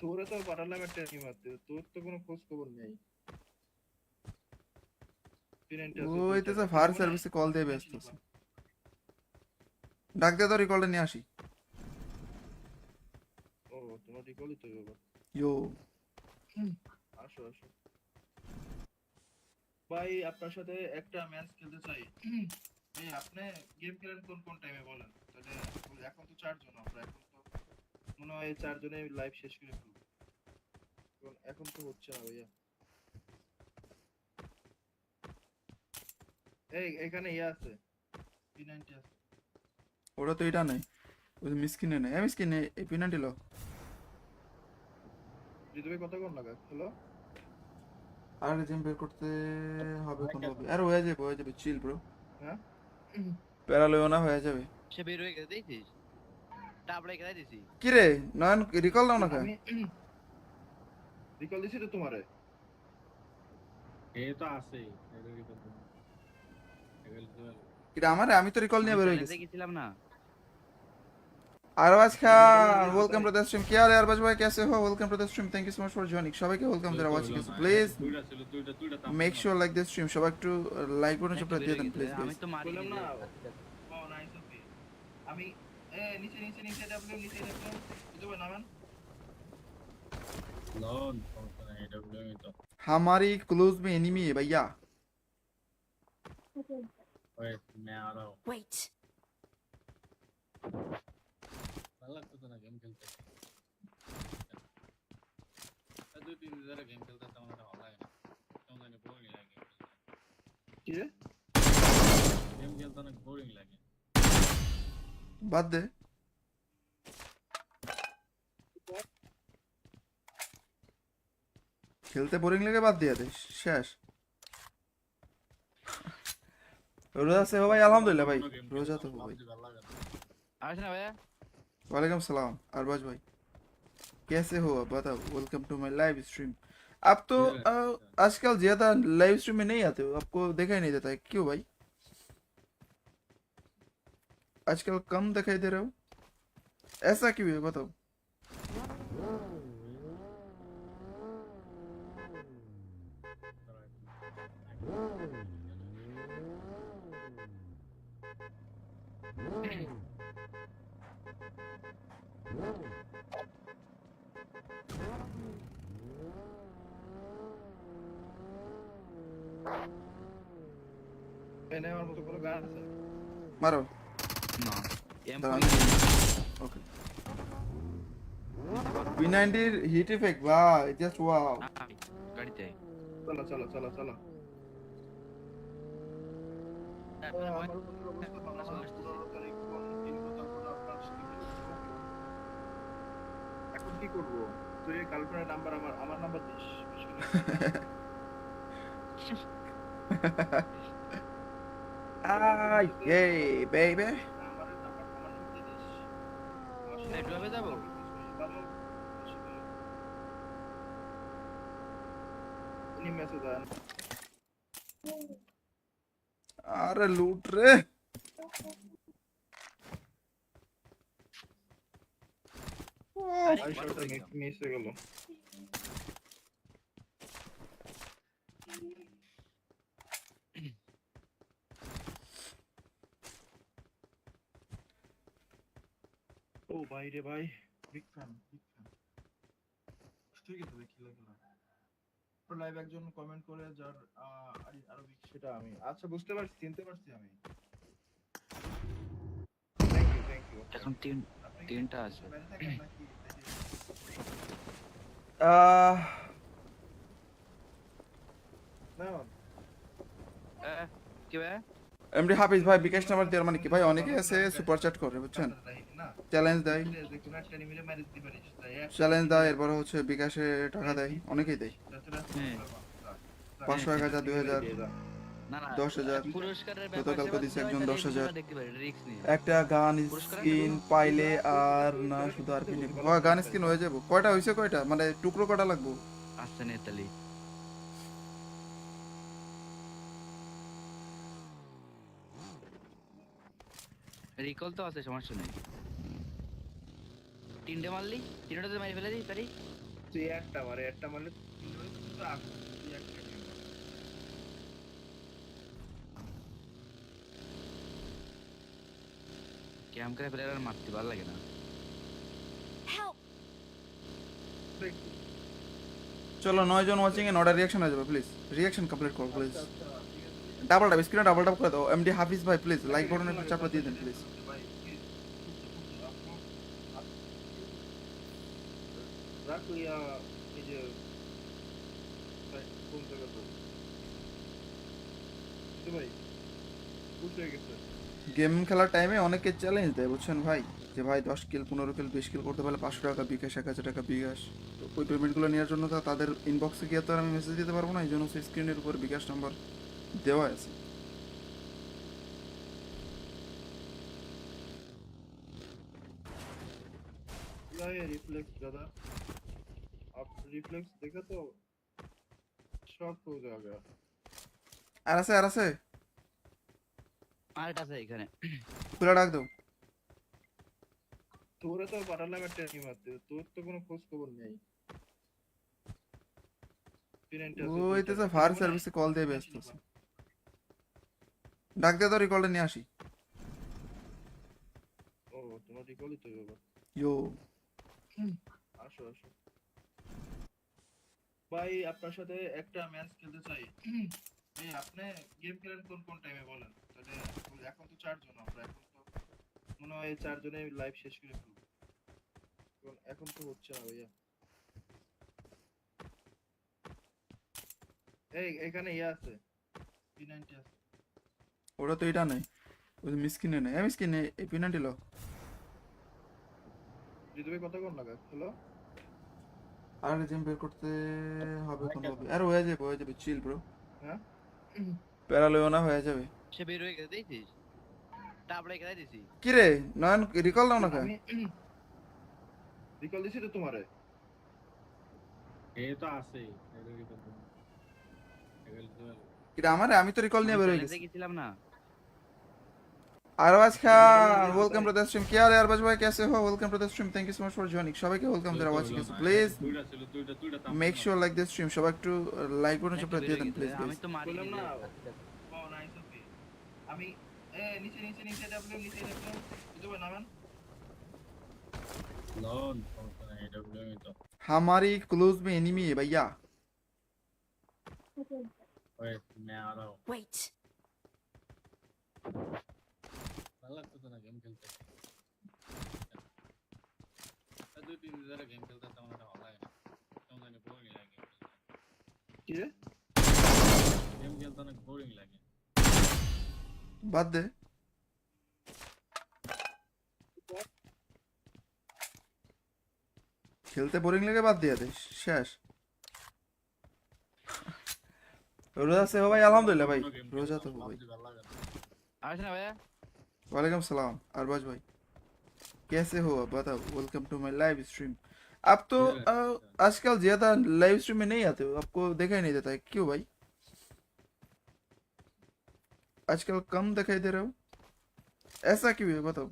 তোরে তো পাঠালাম একটা টিম আছে, তোর তো কোনো খোঁজ খবর নেই। ওই তো ফায়ার সার্ভিসে কল দিয়ে ব্যস্ত আছে। ডাক দে তো, রিকলটা নিয়ে আসি। ও তোমার রিকলই তো বাবা। ইয়ো আসো আসো ভাই, আপনার সাথে একটা ম্যাচ খেলতে চাই। এই আপনি গেম খেলেন কোন টাইমে বলেন, তাহলে এখন তো 4 জন আমরা, এখন তো মনে হয় 4 জনে লাইভ শেষ করে ফেলবো। এখন তো হচ্ছে না ভাইয়া। এই এখানে ইয়ে আছে, P90 আছে। ওটা তো এটা নেই, ওই মিসকিনে নেই, মিসকিনে এই পেনাল্টি লো। রিদবে কতক্ষণ লাগা হলো? আর জিম বের করতে হবে কোন হবে, আর হয়ে যাবে চিল ব্রো। হ্যাঁ প্যারা লইও না, হয়ে যাবে। সে বের হয়ে গেছে দেখছিস, তারপরে খেলাই দিছি। কি রে নয়ন, রিকল দাও না কা? আমি রিকল দিছি তো তোমারে। এ তো আছে এর রিকল এটা আমারে, আমি তো রিকল নিয়ে বের হয়ে গেছি। দেখেছিলাম না। Arbaaz Khan welcome to the stream. কি হাল है अरबाज भाई, कैसे हो? Welcome to the stream, thank you so much for joining. সবাইকে ওয়েলকাম যারা ওয়াচিং করছে, প্লিজ দুইটা make sure like this stream. সবাই একটু লাইক বাটন চাপটা দিয়ে দেন প্লিজ আমি গাইস। তো মারি বললাম না। দিলে। ও নাইস ওকে। আমি নিচে ডাবল নিচে ডাবল রিদবে নামান। লন AWM तो हमारी क्लोज में एनिमी है भैया। ओए मैं आ रहा हूँ Wait. ভালো লাগতো না গেম খেলতে দুই তিন দিন ধরে গেম খেলতে তেমন একটা ভালো লাগে না কেমন জানি বোরিং লাগে কি রে? গেম খেলতে অনেক বোরিং লাগে বাদ দে। খেলতে বোরিং লেগে বাদ দিয়ে দে, শেষ। रोजा से हो भाई? अल्हम्दुलिल्लाह भाई, रोजा तो हो भाई। ভালো লাগে না আসে না ভাইয়া? वालेकुम सलाम अरबाज भाई, कैसे हो? आप बताओ। Welcome to my live stream. आप तो आजकल ज्यादा लाइव स्ट्रीम में नहीं आते हो, आपको देखा ही नहीं देता है, क्यों भाई? आजकल कम दिखाई दे रहे हो, ऐसा क्यों है बताओ? এনে আমার মতো কোনো গান আছে? मारो। না M okay. V90 hit effect, ভাই জাস্ট ওয়াও। গাড়িতে চলো চলো চলো চলো। আমার বন্ধুর অবস্থা ভালো না, 15 তারিখ কোন কিনবো, তারপর আপনার সাথে এখন কি করব? তুই গার্লফ্রেন্ডের নাম্বার আমার নাম্বার দিস। I hey baby. আমার নাম্বার দিয়ে দিস। ড্রাইভে যাবো? ভালো উনি মেসেজ দেন। আরে লুট রে। আই শটটা মিস হয়ে গেল। ও ভাই রে ভাই, বিগ ফ্যান বিগ ফ্যান। ঠিক আছে দেখি লাগলো। লাইভ একজন কমেন্ট করে যার আরবিক, সেটা আমি আচ্ছা বুঝতে পারছি, চিনতে পারছি আমি। থ্যাংক ইউ এখন তিনটা আছে। বাইরে থাকেন নাকি? না কি ভাইয়া? এমডি হাফিজ ভাই বিকাশ নাম্বার দেওয়ার মানে কি ভাই? অনেকে আছে সুপার চ্যাট করে, বুঝছেন, না চ্যালেঞ্জ দেয়, দেখুন একটা নিমিলে মেরে দিতে পারিস তাই চ্যালেঞ্জ দেয়, এরপর হচ্ছে বিকাশে টাকা দেয়, অনেকেই দেয়। 500, 1000, 2000, না না 10,000 পুরস্কারের গতকালকে দিছে একজন 10,000 দেখতে পারি রিস্ক নিয়ে। একটা গান স্কিন পাইলে আর না শুধু আর পিনে গান স্কিন হয়ে যাবো। কয়টা হইছে? কয়টা মানে টুকরো কয়টা লাগবো? আসছে নেতালি রিকল তো আছে, সমস্যা নেই। তিনটে মারলি, তিনটাতে মারি ফেলে দিই পারি। তুই একটা মারলে তো আগুন, তুই একটা নিয়ে মার। ক্যাম করে ফেলে আর মারতে ভালো লাগে না। Help. দেখ, চলো 9 জন ওয়াচিং এ 9টা রিঅ্যাকশন হয়ে যাবে, প্লিজ রিঅ্যাকশন কমপ্লিট করো প্লিজ। আচ্ছা, ঠিক আছে। ডাবল ট্যাপ স্ক্রিনে ডাবল ট্যাপ করে দাও। এমডি হাফিজ ভাই প্লিজ লাইক বাটনে একটু চাপটা দিয়ে দেন প্লিজ। ভাই, please, রাখো ইয়া এই যে ভাই, কোন জায়গা তো ভাই বুঝতে গেছে। গেম খেলার টাইমে অনেকে চ্যালেঞ্জ দেয়, বুঝছেন ভাই, যে ভাই 10 কিল 15 কিল 20 কিল করতে পারলে 500 টাকা বিকাশ, 1000 টাকা বিকাশ। তো ওই পেমেন্টগুলো নেওয়ার জন্য তো তাদের ইনবক্সে গিয়ে তো আর আমি মেসেজ দিতে পারবো না, এই জন্য স্ক্রিনের উপর বিকাশ নাম্বার দেওয়া আছে। रिफ्लेक्स दादा, आप रिफ्लेक्स देखा तो शॉक हो जाएगा। আর আছে আরেকটা আছে এখানে। খুলে ডাক দাও। তোরে তো পাঠালাম একটা টিম আছে, তোর তো কোনো খোঁজ খবর নেই। ওই তো ফায়ার সার্ভিসে কল দিয়ে ব্যস্ত আছে। ডাক দে তো রিকলটা নিয়ে আসি। ও তোমার রিকলই তো বাবা। ইয়ো আসো আসো ভাই আপনার সাথে একটা ম্যাচ খেলতে চাই। ভাই আপনি গেম খেলেন কোন টাইমে বলেন, তাহলে এখন তো চারজন আমরা, এখন তো মনে হয় এই চারজনে লাইভ শেষ করে ফেলবো। এখন তো হচ্ছে না ভাইয়া। এখানে ইয়ে আছে, P90 আছে। ওটা তো এটা নেই, ওই মিসকিনে নেই, মিসকিনে এই পেনাল্টি লো। ঋতুবে কতক্ষণ লাগা হলো? আর জিম বের করতে হবে কোনোভাবে, আর হয়ে যাবে চিল ব্রো, হ্যাঁ প্যারালয়ও না হয়ে যাবে। সে বের হয়ে গেছে দেখছিস, টাবড়ে খেলাই দিছি। কি রে নয়ন, রিকল দাও না কে? আমি রিকল দিছি তো তোমারে। এ তো আছে এর রিকল এটা আমারে, আমি তো রিকল নিয়ে বের হয়ে গেছি। গেছিলাম না। Arbaaz Khan, welcome to the stream. क्या हाल है अरबाज भाई, कैसे हो? Welcome to the stream, thank you so much for joining. সবাইকে ওয়েলকাম যারা ওয়াচিং আছে, প্লিজ দুইটা make sure like this stream. সবাই একটু লাইক বাটন চাপটা দিয়ে দেন প্লিজ আমি গাইস। তো মারি বললাম না। দিছি। ও নাইস ওকে। আমি নিচে ডাবলু ঋতুবে নামান। লোন সমস্যা নাই, এটা বলে তো हमारी क्लोज में एनिमी है भैया। ওই मैं आ रहा हूं। Wait. ভালো লাগতো তো না গেম খেলতে, দুই তিন দিন ধরে গেম খেলতে তেমন একটা ভালো লাগে না, কেমন জানি বোরিং লাগে। কি রে? গেম খেলতে অনেক বোরিং লাগে। বাদ দে, খেলতে বোরিং লাগে বাদ দিয়ে দে, শেষ। रोजा से हो भाई? अल्हम्दुलिल्लाह भाई, रोजा तो हो भाई। ভালো লাগে না। আসে না ভাইয়া। वालेकुम सलाम अरबाज भाई, कैसे हो आप बताओ? Welcome to my live stream. आप तो आजकल ज्यादा लाइव स्ट्रीम में नहीं आते हो, आपको देखा ही नहीं देता है, क्यों भाई? आजकल कम दिखाई दे रहे हो, ऐसा क्यों है बताओ?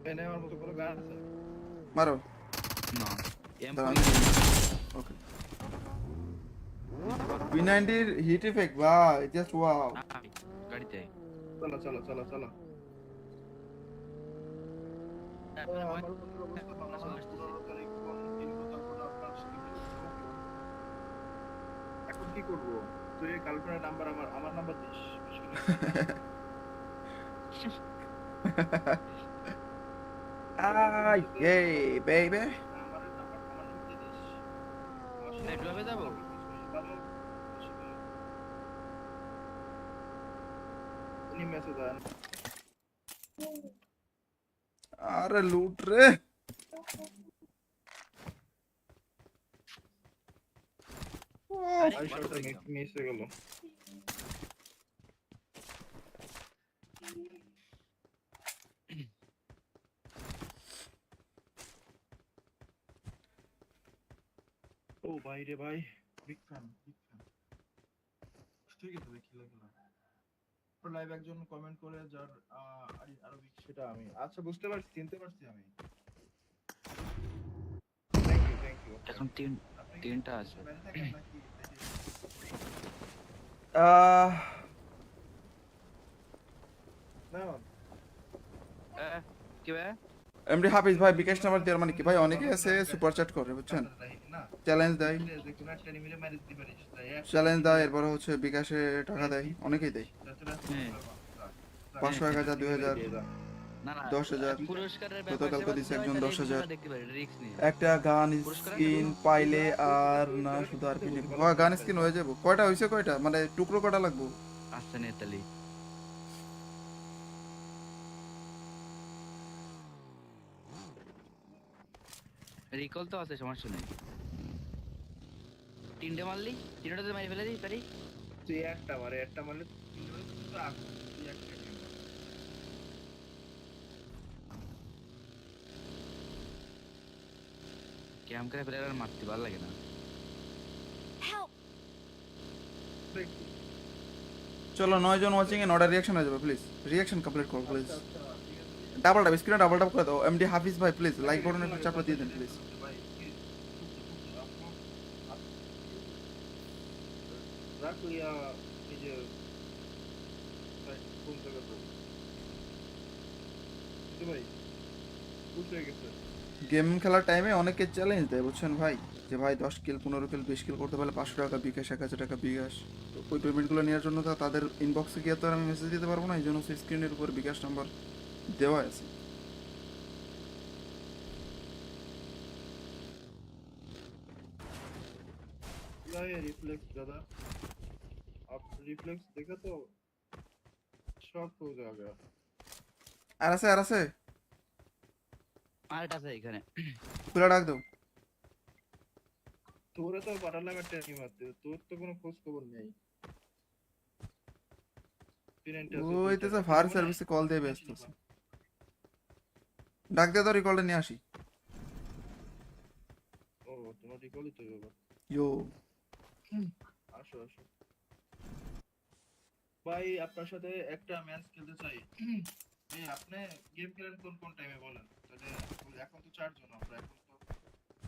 এনে আমার মতো কোনো গান আছে? मारो না ओके। P90 হিট ইফেক্ট ভাই, জাস্ট ওয়াও। গাড়িতে চলো। আমার বন্ধুর অবস্থা ভালো না, 15 তারিখ কোন দিন তারপর আপনার সাথে এখন কি করব? তুই গার্লফ্রেন্ডের নাম্বার আমার নাম্বার দিস। আই এই বেবি, আমার নাম্বার দিয়ে দিস। নেটওয়ার্কে যাবো। ভালো উনি মেসেজ দেন। আরে লুট রে। আই শটটা মিস হয়ে গেল। ও ভাই রে ভাই, বিগ ফ্যান। ঠিক আছে ভাই, খেলা লাইভ একজন কমেন্ট করে যার আরবিক, সেটা আমি আচ্ছা বুঝতে পারছি, চিনতে পারছি আমি। Thank you. এখন তিনটা আছে। বাইরে থাকেন নাকি? না কি ভাইয়া? এমডি হাফিজ ভাই বিকাশ নাম্বার দেওয়ার মানে কি ভাই, অনেকে আছে সুপার চ্যাট করে বুঝছেন, না চ্যালেঞ্জ দেয়, দেখুন একটা নিমিলে মেরে দিতে পারিস তাই চ্যালেঞ্জ দেয়, এরপর হচ্ছে বিকাশে টাকা দেয়, অনেকেই দেয়, 500 1000 2000 না 10,000 পুরস্কারের গতকালকে দিছে একজন 10,000 দেখতে পারি রিস্ক নিয়ে। একটা গান স্কিন পাইলে আর না শুধু আর কি নেব, গান স্কিন হয়ে যাবো। কয়টা হইছে, কয়টা মানে টুকরো কয়টা লাগবো? আসছে নেতালি। রিকল তো আছে, সমস্যা নেই। তিনটে মারলি, তিনটাতে মারি ফেলে দিই পারি। তুই একটা মারলে তুই একটা ক্যাম করে প্লেয়ার আর মারতে ভালো লাগে না। Help. চলো 9 জন ওয়াচিং এ 9টা রিঅ্যাকশন হয়ে যাবে প্লিজ রিঅ্যাকশন কমপ্লিট করো প্লিজ আচ্ছা আচ্ছা ঠিক আছে ডাবল টাপ স্ক্রিনে ডাবল টাপ করে দাও এমডি হাফিজ ভাই প্লিজ লাইক বাটন একটু চাপটা দিয়ে দেন প্লিজ ভাই রাখো ইয়া নিজের কোন জায়গা তো ভাই বুঝতে গেছে গেম খেলার টাইমে অনেকে চ্যালেঞ্জ দেয় বুঝছেন ভাই যে ভাই 10 কিল 15 কিল 20 কিল করতে পারলে 500 টাকা বিকাশ 1000 টাকা বিকাশ তো ওই পেমেন্টগুলো নেওয়ার জন্য তো তাদের ইনবক্সে গিয়ে তো আর আমি মেসেজ দিতে পারবো না এই জন্য স্ক্রিনের উপর বিকাশ নাম্বার দেওয়া আছে क्या है रिफ्लेक्स दादा आप रिफ्लेक्स देखा तो शॉक हो जाएगा আর আছে আরেকটা আছে এখানে পুরো ডাক দাও তোরে তো পাটা লাগা ট্রেনিং মারতে তোর তো কোনো খোঁজ খবর নেই ওই তো ফায়ার সার্ভিসে কল দিয়ে ব্যস্ত আছে ডাক দে তো রিকলটা নিয়ে আসি ও তোমার রিকলই তো বাবা ইয়ো আসো আসো ভাই আপনার সাথে একটা ম্যাচ খেলতে চাই ভাই আপনি গেম খেলেন কোন কোন টাইমে বলেন তাহলে এখন তো 4 জন আমরা এখন তো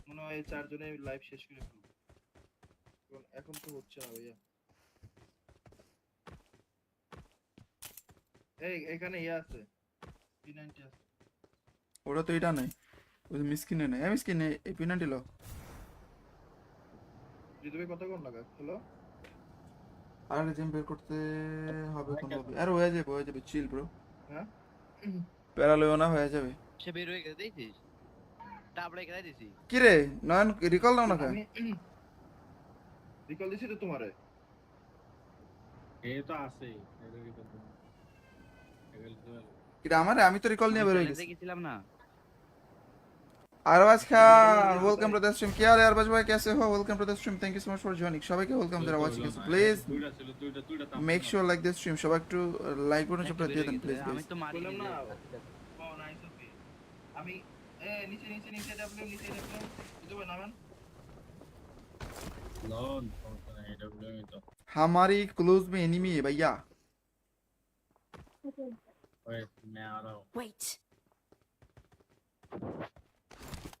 মনে হয় 4 জনে লাইভ শেষ করে ফেলবো এখন তো হচ্ছে না ভাইয়া এই এখানে ইয়ে আছে P90 আছে ওটা তো এটা নাই ওই মিসকিনে নাই আমি মিসকিনে এই পেনাল্টি লো রিদবে কত কোন লাগা হ্যালো আর জিম বের করতে হবে কোন হবে আর হয়ে যাবে চিল ব্রো হ্যাঁ প্যারালয় না হয়ে যাবে সে বের হয়ে গেছে দেখছিস তারপরে কেটে দিছি কি রে নয়ন রিকল দাও না কা আমি রিকল দিছি তো তোমারে এ তো আছে এর রিকল এটা আমি তো রিকল নিয়ে বের হয়ে গেছি দেখেছিলাম না Arbaz Khan welcome to the stream क्या हाल है अरबाज भाई कैसे हो welcome to the stream thank you so much for joining সবাইকে ওয়েলকাম যারা ওয়াচিং আছে প্লিজ দুইটা make sure like this stream সবাই একটু লাইক বাটন চাপটা দিয়ে দেন প্লিজ আমি তো মারি বললাম না ও নাইস ওকে আমি নিচে নিচে নিচে ডাব্লিউ রিদবে নামান লোন এডব্লিউ তো हमारी क्लोज में एनिमी है भैया ওই मैं आ रहा हूं Wait.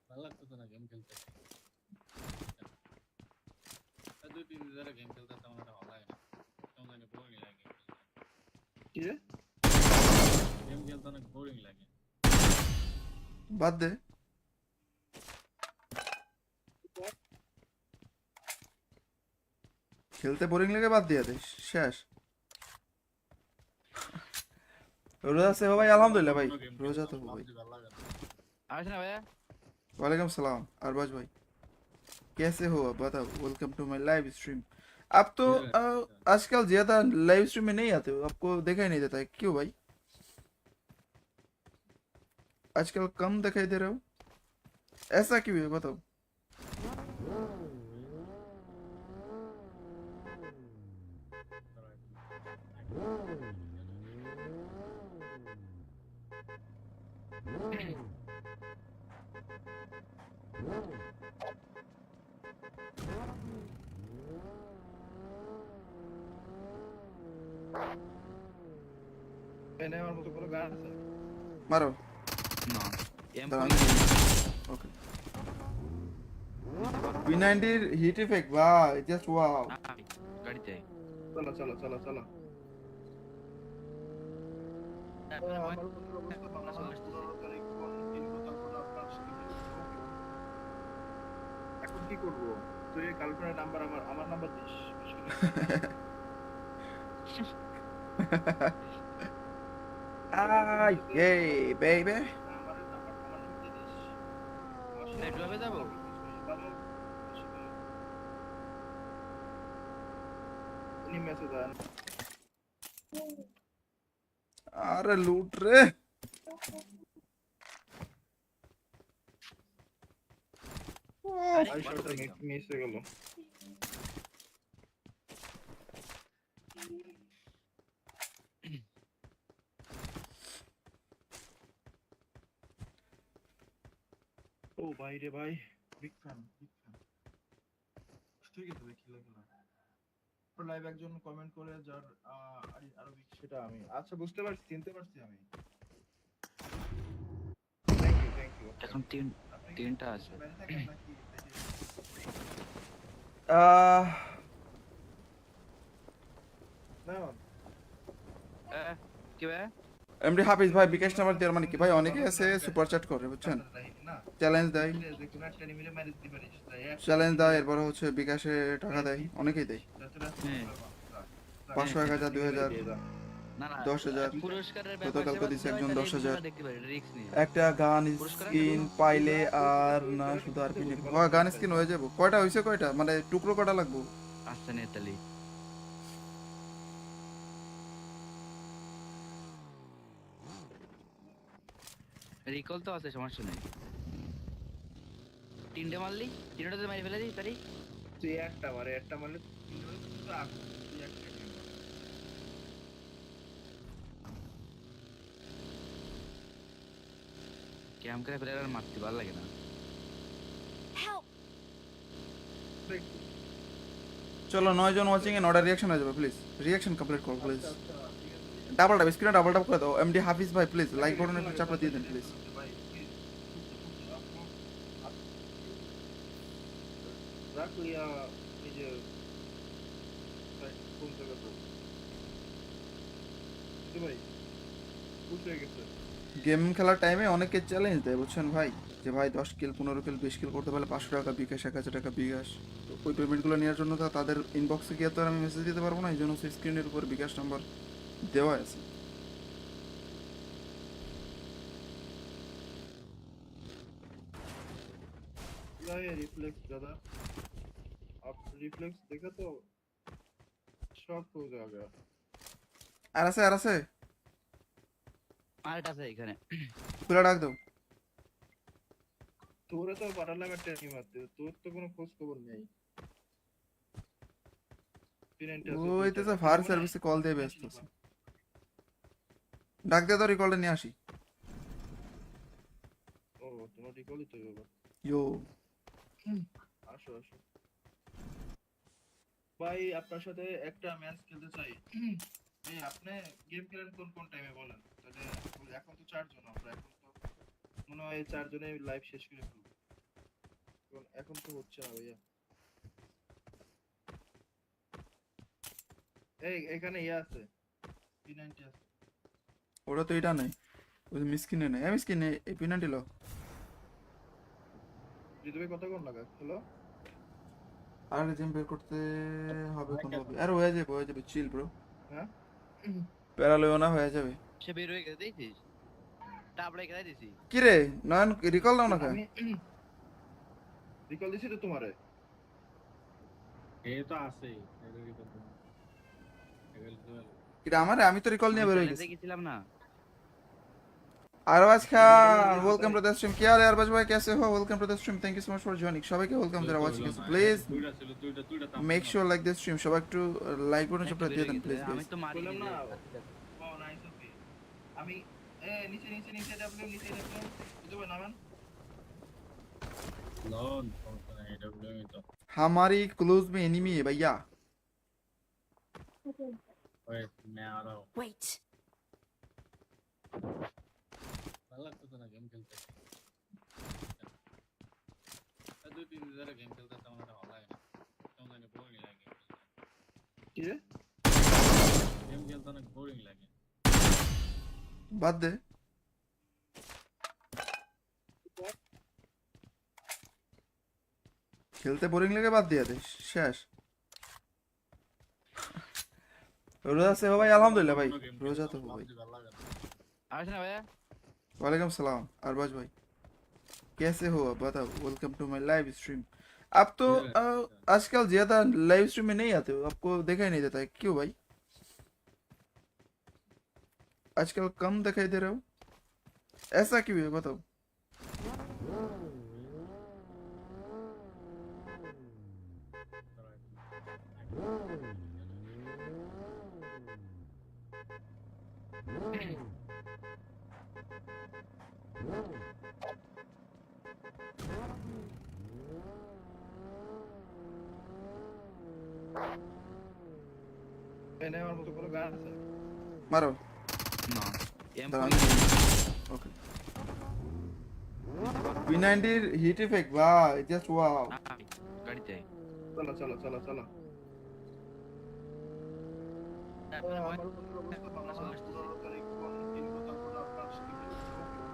ভালো লাগতো না গেম খেলতে দুই তিন দিন ধরে গেম খেলতে তেমন একটা ভালো লাগে না কেমন জানি বোরিং লাগে কি রে গেম খেলতে অনেক বোরিং লাগে বাদ দে খেলতে বোরিং লাগে বাদ দিয়ে দে শেষ रोजा से हो भाई अल्हम्दुलिल्लाह भाई रोजा तो हो भाई ভালো লাগে না আসে না ভাইয়া वालेकुम सलाम अरबाज भाई कैसे हो आप बताओ welcome to my live stream आप तो आजकल ज्यादा लाइव स्ट्रीम में नहीं आते हो आपको देखा ही नहीं देता है क्यों भाई आजकल कम दिखाई दे रहे हो ऐसा क्यों है बताओ এনে আমার মতো কোনো গান আছে मारो না M okay P90 hit effect বাহ জাস্ট ওয়াও গাড়িতে চলো চলো চলো চলো এখন কি করবো তুই গার্লফ্রেন্ডের নাম্বার আমার number this Ay, yay, baby. আমার নাম্বার দিয়ে দিস নেটওয়ার্কে যাবো এনি মেসেজ আন अरे लूट रे আই শটটা মিস হয়ে গেল ও ভাই রে ভাই বিগ ফ্যান ঠিক আছে ভাই খেলা লাইভ একজন কমেন্ট করে যার আরবিক সেটা আমি আচ্ছা বুঝতে পারছি চিনতে পারছি আমি থ্যাংক ইউ এখন তিনটা আছে। বাইরে থাকেন নাকি আহ, না কি ভাই? এমডি হাফিজ ভাই বিকাশ নাম্বার দেওয়ার মানে কি ভাই, অনেকে আছে সুপার চ্যাট করে বুঝছেন, না চ্যালেঞ্জ দেয়, যে কোনো একটা নিমিলে মারি দিতে পারিস তাই চ্যালেঞ্জ দেয়, এরপর হচ্ছে বিকাশে টাকা দেয়, অনেকেই দেয়, হ্যাঁ। 500, 1000, 2000, না না 10,000 পুরস্কারের গতকালকে ব্যাপার দিছে একজন 10,000 দেখতে পারি রিস্ক নিয়ে। একটা গান স্কিন পাইলে আর না শুধু আর কি নেব, হ্যাঁ গান স্কিন হয়ে যাবো। কয়টা হয়েছে, কয়টা মানে টুকরো কয়টা লাগবো? আসছে নেতালি রিকল তো আছে, সমস্যা নেই। তিনটে মারলি, তিনটাতে মারি ফেলে দিই পারি। তুই একটা মারলে তুই আগুন তুই একটা ক্যাম করে ফেলে আর মারতে ভালো লাগে না। Help! চলো 9 জন ওয়াচিং এ নটা রিঅ্যাকশন হয়ে যাবে, প্লিজ রিঅ্যাকশন কমপ্লিট করো প্লিজ। ডাবল ট্যাপ স্ক্রিনে ডাবল ট্যাপ করে দাও। এমডি হাফিজ ভাই প্লিজ লাইক বাটন একটু চাপড়া দিয়ে দেন প্লিজ। রাখ ইয়া এই যে কোন জায়গা তো ভাই বুঝতে গেছে গেম খেলার টাইমে অনেকে চ্যালেঞ্জ দেয় বুঝছেন ভাই, যে ভাই 10 কিল 15 কিল 20 কিল করতে পারলে 500 টাকা বিকাশ, 1000 টাকা বিকাশ। তো ওই পেমেন্টগুলো নেওয়ার জন্য তো তাদের ইনবক্সে গিয়ে তো আর আমি মেসেজ দিতে পারবো না, এই জন্য স্ক্রিনের উপর বিকাশ নাম্বার দেওয়া আছে। रिफ्लेक्स दादा आप रिफ्लेक्स देखा तो शॉक हो जाएगा আর আছে আর আছে, আরেকটা আছে এখানে। খুলে ডাক দাও। তোরে তো পাঠালাম একটা টিম আছে তোর তো কোনো খোঁজ খবর নেই ওই তো ফায়ার সার্ভিসে কল দিয়ে ব্যস্ত আছে, ডাক দে তো রিকলটা নিয়ে আসি। ও তোমার রিকলই তো বাবা ইয়ো আসো আসো ভাই আপনার সাথে একটা ম্যাচ খেলতে চাই এই আপনি গেম খেলেন কোন কোন টাইমে বলেন তাহলে এখন তো 4 জন আমরা এখন তো মনে হয় 4 জনে লাইভ শেষ করে ফেলবো এখন তো হচ্ছে না ভাইয়া এই এখানে ইয়া আছে P90 আছে ওটা তো এটা নেই, ওই মিসকিনে নেই, আমি মিসকিনে এই পেনাল্টি লো। রিদবে কত কোন লাগা হ্যালো আর জিম বের করতে হবে কোন হবে, আর হয়ে যাবে চিল ব্রো, হ্যাঁ প্যারালয় না হয়ে যাবে। সে বের হয়ে গেছে দেখছিস, টাবড়ে খেলাই দিছি। কি রে নয়ন রিকল দাও না কেন? আমি রিকল দিছি তো তোমারে এ তো আছেই এর রিকল এটা আমারে, আমি তো রিকল নিয়ে বের হয়ে গেছি। দেখেছিলাম না। Arbaaz Khan welcome to the stream. কি আর আরবাজ ভাই कैसे हो? Welcome to the stream, thank you so much for joining. সবাইকে ওয়েলকাম যারা ওয়াচিং আছে, প্লিজ দুইটা make sure like this stream, সবাই একটু লাইক বাটন চাপটা দিয়ে দেন প্লিজ আমি গাইস। তো মারি বললাম না দিছি। ও নাইস ওকে আমি নিচে ডাবল রিদবে নামান লন সমস্যা নাই ডব্লিউ তো हमारी क्लोज में एनिमी है भैया। ওই मैं आ रहा हूं Wait. ভালো লাগতো না গেম খেলতে দুই তিন দিন ধরে গেম খেলতে তেমন একটা ভালো লাগে না কেমন জানি বোরিং লাগে কি রে গেম খেলতে অনেক বোরিং লাগে বাদ দে, খেলতে বোরিং লাগে বাদ দিয়ে দে, শেষ। रोजा से हो भाई? अल्हम्दुलिल्लाह भाई, रोजा तो हो भाई। ভালো লাগে না আসে না ভাইয়া। वालेकुम सलाम अरबाज भाई, कैसे हो आप बताओ? Welcome to my live stream. आप तो आजकल ज्यादा लाइव स्ट्रीम में नहीं आते हो, आपको देखा ही नहीं देता है, क्यों भाई? आजकल कम दिखाई दे रहे हो, ऐसा क्यों है बताओ? এনে আমার মতো কোনো গান আছে? মারো। না দাঁড়ান। ওকে। P90 হিট ইফেক্ট ভাই, জাস্ট ওয়াও। গাড়িতে চলো চলো চলো চলো। আমার বন্ধুর অবস্থা ভালো না, তাড়াতাড়ি কোন কিনবো, তারপর আপনার সাথে কি করবো?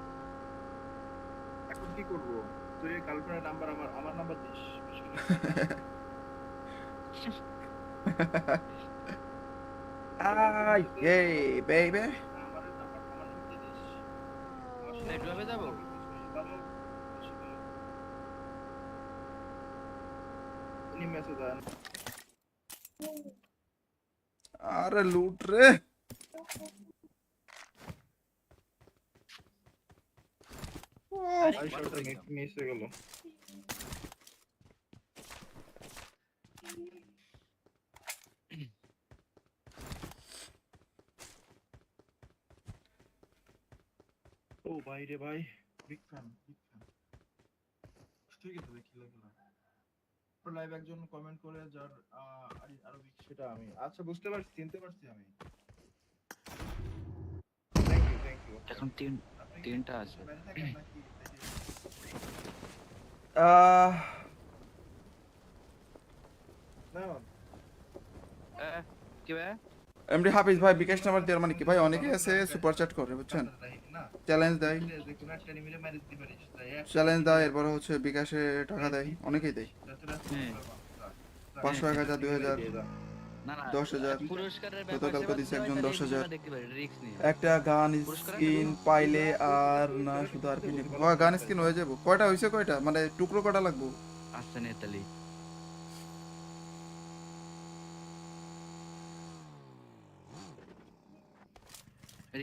এখন কি করবো? তুই গার্লফ্রেন্ডের নাম্বার আমার নাম্বার দিস। আই এই বেবি। আমার নাম্বার দিয়ে দিস। লাইভে যাবো মেসেজ আয়। আরে লুট রে। আই শটটা মিস হয়ে গেল। ও ভাই রে ভাই, বিগ ফ্যান বিগ ফ্যান। ঠিক আছে ভাই, খেলা খেলা। লাইভ একজন কমেন্ট করে যার আরো বিগ, সেটা আমি আচ্ছা বুঝতে পারছি, চিনতে পারছি আমি। Thank you. এখন তিনটা আছে। বাইরে থাকেন নাকি? আহ না কি ভাই? এমডি হাফিজ ভাই বিকাশ নাম্বার দেওয়ার মানে কি ভাই, অনেকে আছে সুপার চ্যাট করে বুঝছেন, না চ্যালেঞ্জ দেয়, যে কোনো একটা নিমিলে মেরে দিতে পারিস, তাই এক চ্যালেঞ্জ দেয়, এরপর হচ্ছে বিকাশে টাকা দেয়, অনেকেই দেয়। হ্যাঁ। 500, 1000, 2000, না না 10,000 পুরস্কারের গতকালকে দিছে একজন 10,000 দেখতে পারি রিস্ক নিয়ে। একটা গান স্কিন পাইলে আর না শুধু আর কি নিব। হ্যাঁ গান স্কিন হয়ে যাবো। কয়টা হইছে, কয়টা মানে টুকরো কয়টা লাগবো? আসছে নেতালি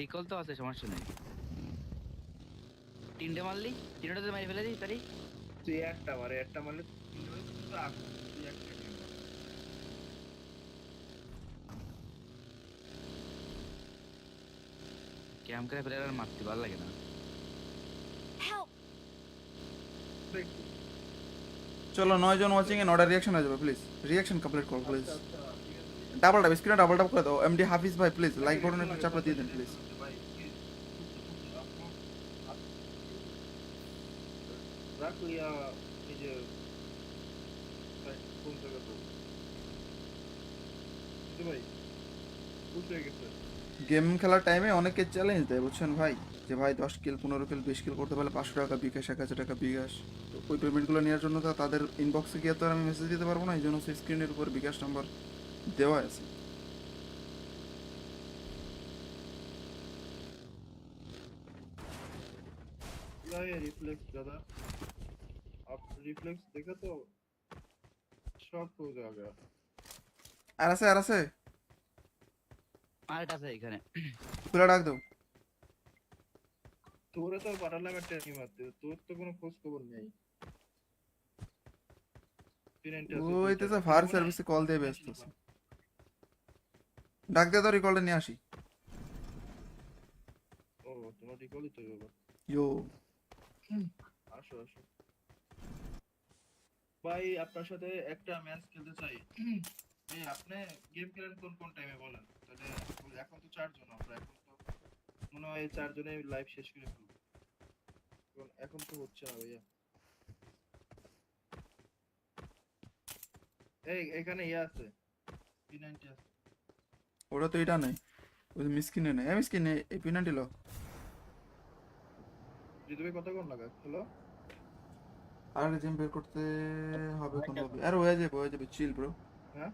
রিকল তো আছে, সমস্যা নেই। তিনটে মারলি, তিনটাতে মারি ফেলে দিই তারি। তুই একটা মারলে তো আগুন, তুই একটা নিয়ে নে। ক্যাম করে ফেলে আর মারতে ভালো লাগে না। Help! দেখ, চলো 9 জন ওয়াচিং এ নটা রিঅ্যাকশন হয়ে যাবে প্লিজ, রিঅ্যাকশন কমপ্লিট করো প্লিজ। আচ্ছা, ঠিক আছে। ডাবল ট্যাপ স্ক্রিনে ডাবল ট্যাপ করে দাও। এমডি হাফিজ ভাই প্লিজ লাইক বাটনে একটু চাপড়া দিয়ে দেন প্লিজ। ভাই, please, রাখো ইয়া নিজের কোন জায়গা তো ভাই বুঝতে গেছে। গেম খেলার টাইমে অনেকে চ্যালেঞ্জ দেয় বুঝছেন ভাই, যে ভাই 10 কিল 15 কিল 20 কিল করতে পারলে 500 টাকা বিকাশ, 1000 টাকা বিকাশ। তো ওই পেমেন্টগুলো নেওয়ার জন্য তো তাদের ইনবক্সে গিয়ে তো আর আমি মেসেজ দিতে পারবো না, এই জন্য সেই স্ক্রিনের উপর বিকাশ নাম্বার দেওয়া আছে। रिफ्लेक्स दादा, आप रिफ्लेक्स देखा तो शॉक हो जाएगा। আর আছে আরেকটা আছে এখানে। খুলে ডাক দাও। তোরে তো পাঠালাম একটা টিম আছে, তোর তো কোনো খোঁজ খবর নেই। ওই তো ফায়ার সার্ভিসে কল দিয়ে ব্যস্ত আছে। ডাক দে তো রিকলটা নিয়ে আসি। ও তোমার রিকলই তো বাবা। ইয়ো আসো আসো ভাই, আপনার সাথে একটা ম্যাচ খেলতে চাই। এই আপনি গেম খেলেন কোন টাইমে বলেন, তাহলে এখন তো 4 জন আমরা, এখন তো মনে হয় 4 জনে লাইভ শেষ করে ফেলবো। এখন তো হচ্ছে না ভাইয়া। এই এখানে ইয়া আছে, P90 আছে। ওটা তো এটা নেই, ওই মিসকিনে নেই, মিসকিনে এই পেনাল্টি লো। যদি ভাই কথা কোন লাগা হ্যালো, আর জিম বের করতে হবে কোন হবে, আর হয়ে যাবে চিল ব্রো। হ্যাঁ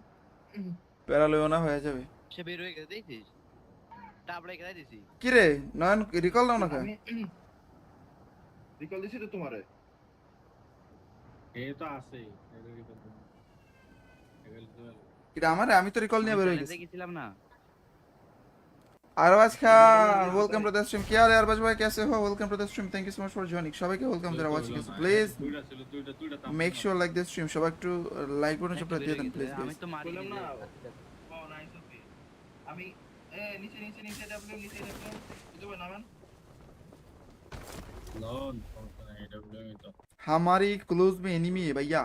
প্যারালয় না হয়ে যাবে। সে বের হয়ে গেছে দেখছিস, টাবড়ে খেলাই দিছি। কি রে নয়ন রিকল দাও না কা? আমি রিকল দিছি তো তোমারে। এ তো আছেই এর রিকল এটা আমারে, আমি তো রিকল নিয়ে বের হয়ে গেছি। দেখেছিলাম না। Arbaaz Khan welcome to the stream. কি হাল है আরবাজ ভাই, कैसे हो? Welcome to the stream, thank you so much for joining. সবাইকে ওয়েলকাম যারা ওয়াচিং আছে, প্লিজ দুইটা make sure like this stream. সবাই একটু লাইক বাটন চাপড়া দিয়ে দেন প্লিজ আমি গাইস। তো মারি বললাম না দিছি। ও নাইস ওকে। আমি নিচে ডাব্লিউ বুঝতে পার নামান। নন সমস্যা নাই, এটা বলে তো हमारी क्लोज में एनिमी है भैया।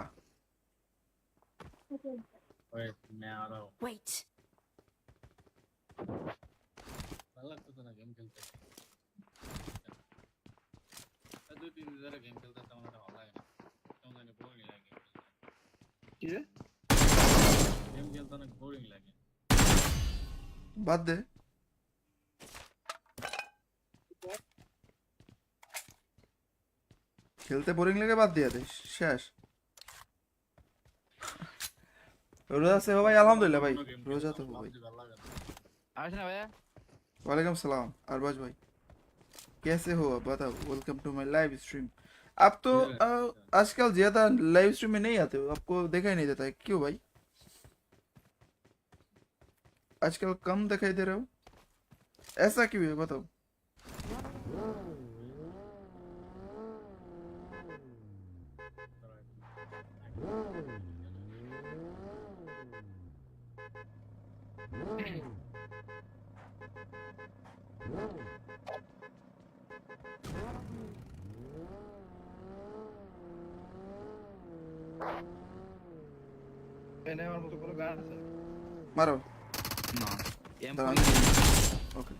ওই मैं आ रहा हूं। Wait. ভালো লাগতেছে না গেম খেলতে। আর 2-3 দিন ধরে গেম খেলতেছে আমার এটা ভালো লাগে না। কেমন জানি বোরিং লাগে গেম খেলতে। কি রে? গেম খেলতে অনেক বোরিং লাগে। বাদ দে। খেলতে বোরিং লাগে বাদ দিয়ে দে, শেষ। রোজা से हो भाई अल्हम्दुलिल्लाह भाई, কোনো game रोजा খেলতে तो हो আমার भाई। PUBG ভালো লাগে না। আসে না ভাইয়া? वालेकुम सलाम अरबाज भाई, कैसे हो आप बताओ, welcome to my live stream. आप तो आजकल ज्यादा लाइव स्ट्रीम में नहीं आते हो, आपको देखा ही नहीं देता है, क्यों भाई? आजकल कम दिखाई दे रहे हो, ऐसा क्यों है बताओ? এনে আমার মতো কোনো গান আছে? मारो। না M okay.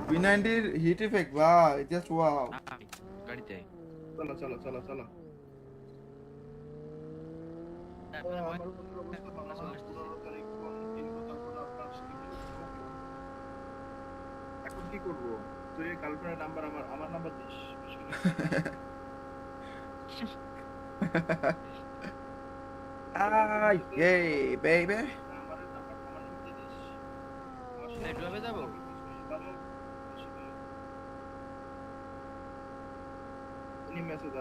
V90 hit effect ভাই, জাস্ট ওয়াও। গাড়িতে চলো চলো চলো চলো। আমার বন্ধুর অবস্থা ভালো না, 15 তারিখ ফোন কিনবো, তারপর আপনার সাথে কিছু হবে। এখন কি করব? তুই গার্লফ্রেন্ডের নাম্বার আমার number this. Ah, yay, baby. আমার নাম্বার দিয়ে দিস। একটু ভাবে যাবো। মেসেজ